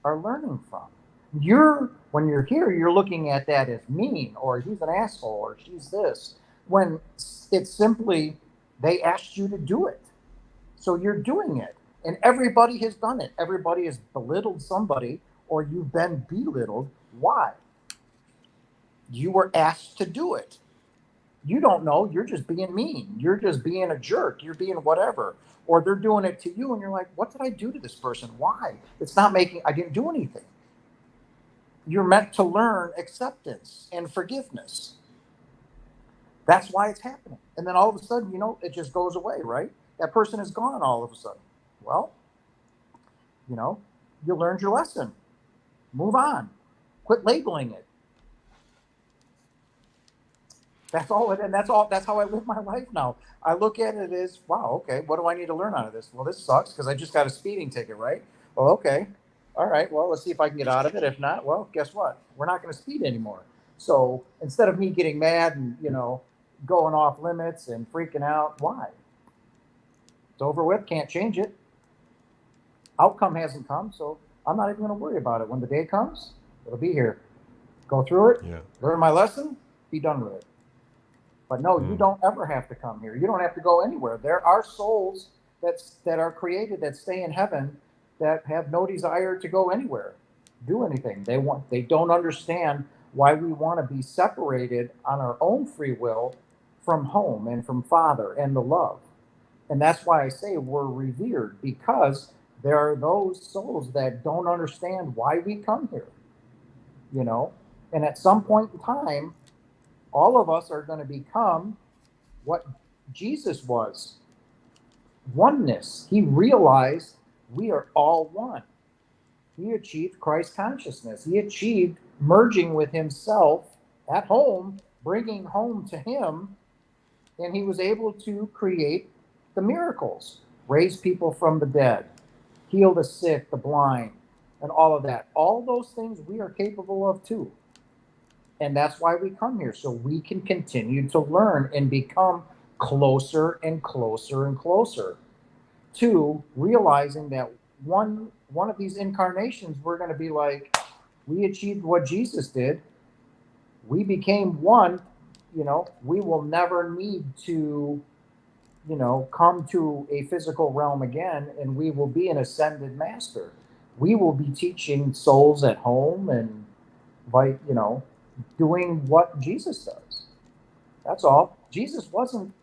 Speaker 2: are learning from. When you're here, you're looking at that as mean, or he's an asshole, or she's this, when it's simply they asked you to do it. So you're doing it. And everybody has done it. Everybody has belittled somebody, or you've been belittled. Why? You were asked to do it. You don't know. You're just being mean. You're just being a jerk. You're being whatever. Or they're doing it to you, and you're like, what did I do to this person? Why? I didn't do anything. You're meant to learn acceptance and forgiveness. That's why it's happening. And then all of a sudden, it just goes away, right? That person is gone all of a sudden. Well, you learned your lesson. Move on. Quit labeling it. That's all it, and that's how I live my life now. I look at it as, wow, okay, what do I need to learn out of this? Well, this sucks because I just got a speeding ticket, right? Well, okay. All right, well, let's see if I can get out of it. If not, well, guess what? We're not going to speed anymore. So instead of me getting mad and, going off limits and freaking out, why? It's over with, can't change it. Outcome hasn't come, so I'm not even going to worry about it. When the day comes, it'll be here. Go through it, learn my lesson, be done with it. But no, you don't ever have to come here. You don't have to go anywhere. There are souls that are created that stay in heaven that have no desire to go anywhere, do anything. They don't understand why we want to be separated on our own free will from home and from Father and the love. And that's why I say we're revered, because there are those souls that don't understand why we come here. And at some point in time, all of us are going to become what Jesus was, oneness. He realized we are all one. He achieved Christ consciousness. He achieved merging with himself at home, bringing home to him, and he was able to create the miracles, raise people from the dead, heal the sick, the blind, and all of that. All those things we are capable of too. And that's why we come here, so we can continue to learn and become closer and closer and closer to realizing that one of these incarnations, we're going to be like, we achieved what Jesus did. We became one. We will never need to, come to a physical realm again, and we will be an ascended master. We will be teaching souls at home and, doing what Jesus does. That's all. Jesus wasn't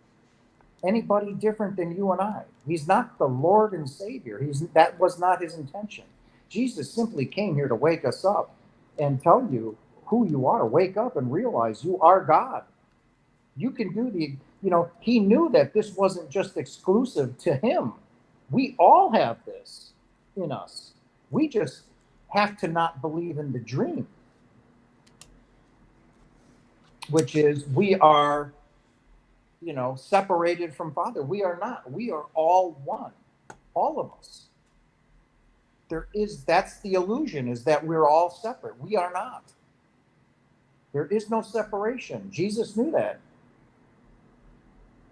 Speaker 2: anybody different than you and I. He's not the Lord and Savior. That was not his intention. Jesus simply came here to wake us up and tell you who you are. Wake up and realize you are God. You can do he knew that this wasn't just exclusive to him. We all have this in us. We just have to not believe in the dream, which is we are, separated from Father. We are not. We are all one, all of us. That's the illusion, is that we're all separate. We are not. There is no separation. Jesus knew that.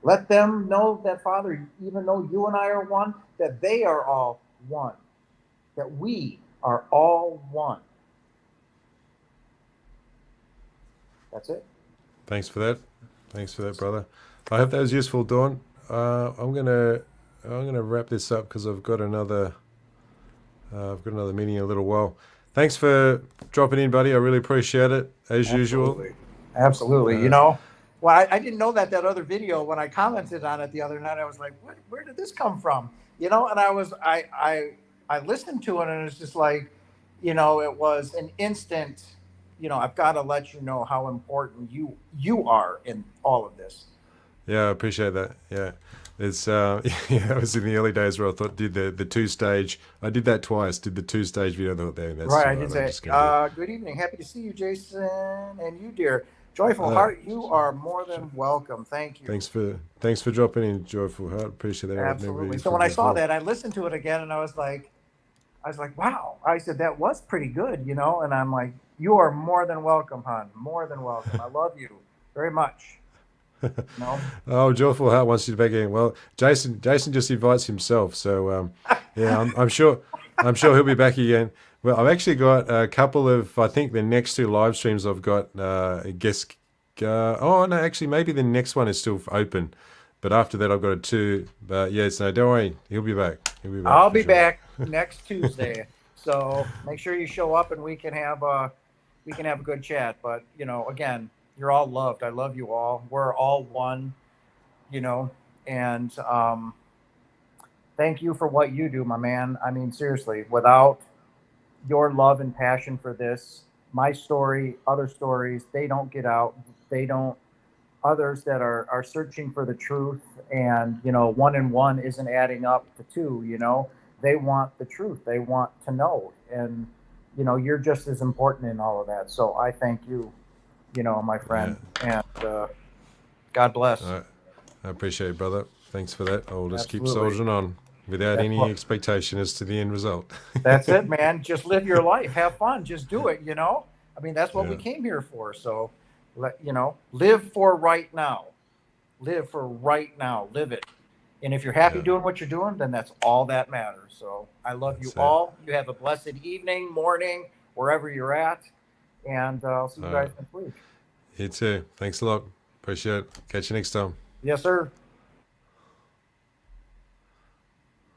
Speaker 2: Let them know that, Father, even though you and I are one, that they are all one, that we are all one. That's it.
Speaker 1: Thanks for that. Thanks for that, brother. I hope that was useful, Dawn. I'm gonna wrap this up because I've got another meeting in a little while. Thanks for dropping in, buddy. I really appreciate it, as usual.
Speaker 2: Absolutely. Well, I didn't know that other video, when I commented on it the other night, I was like, where did this come from? And I listened to it, and it's just like, it was an instant, I've got to let you know how important you are in all of this.
Speaker 1: Yeah, I appreciate that. Yeah. It's that was in the early days where I thought did the 2-stage. I did that twice. Did the 2-stage video. That's
Speaker 2: right. I did say, good evening. Happy to see you, Jason, and you, dear. Joyful Heart, you are more than welcome. Thank you.
Speaker 1: Thanks for dropping in, Joyful Heart. Appreciate that.
Speaker 2: Absolutely. So when I saw that, I listened to it again, and I was like, wow. I said, that was pretty good, and I'm like, you are more than welcome, hon. More than welcome. I love you very much.
Speaker 1: Oh, Joyful Heart wants you to back in. Well, Jason just invites himself, so yeah, I'm sure he'll be back again. Well, I've actually got a couple of, I think the next 2 live streams I've got guest. Oh no, actually maybe the next one is still open, but after that I've got a 2. But yes, no, don't worry, he'll be back.
Speaker 2: I'll be back next Tuesday. So make sure you show up, and we can have a good chat. But again, you're all loved. I love you all. We're all one, and thank you for what you do, my man. I mean, seriously, without your love and passion for this, my story, other stories, they don't get out. Others that are searching for the truth, and 1 and 1 isn't adding up to 2. They want the truth. They want to know, and you're just as important in all of that. So I thank you, my friend, and God bless.
Speaker 1: I appreciate it, brother. Thanks for that. I'll just keep soldiering on without any expectation as to the end result.
Speaker 2: That's it, man. Just live your life. Have fun. Just do it. I mean, that's what we came here for. So, live for right now. Live for right now. Live it. And if you're happy doing what you're doing, then that's all that matters. So I love you all. You have a blessed evening, morning, wherever you're at. And I'll see you guys next week.
Speaker 1: You too. Thanks a lot. Appreciate it. Catch you next time.
Speaker 2: Yes, sir.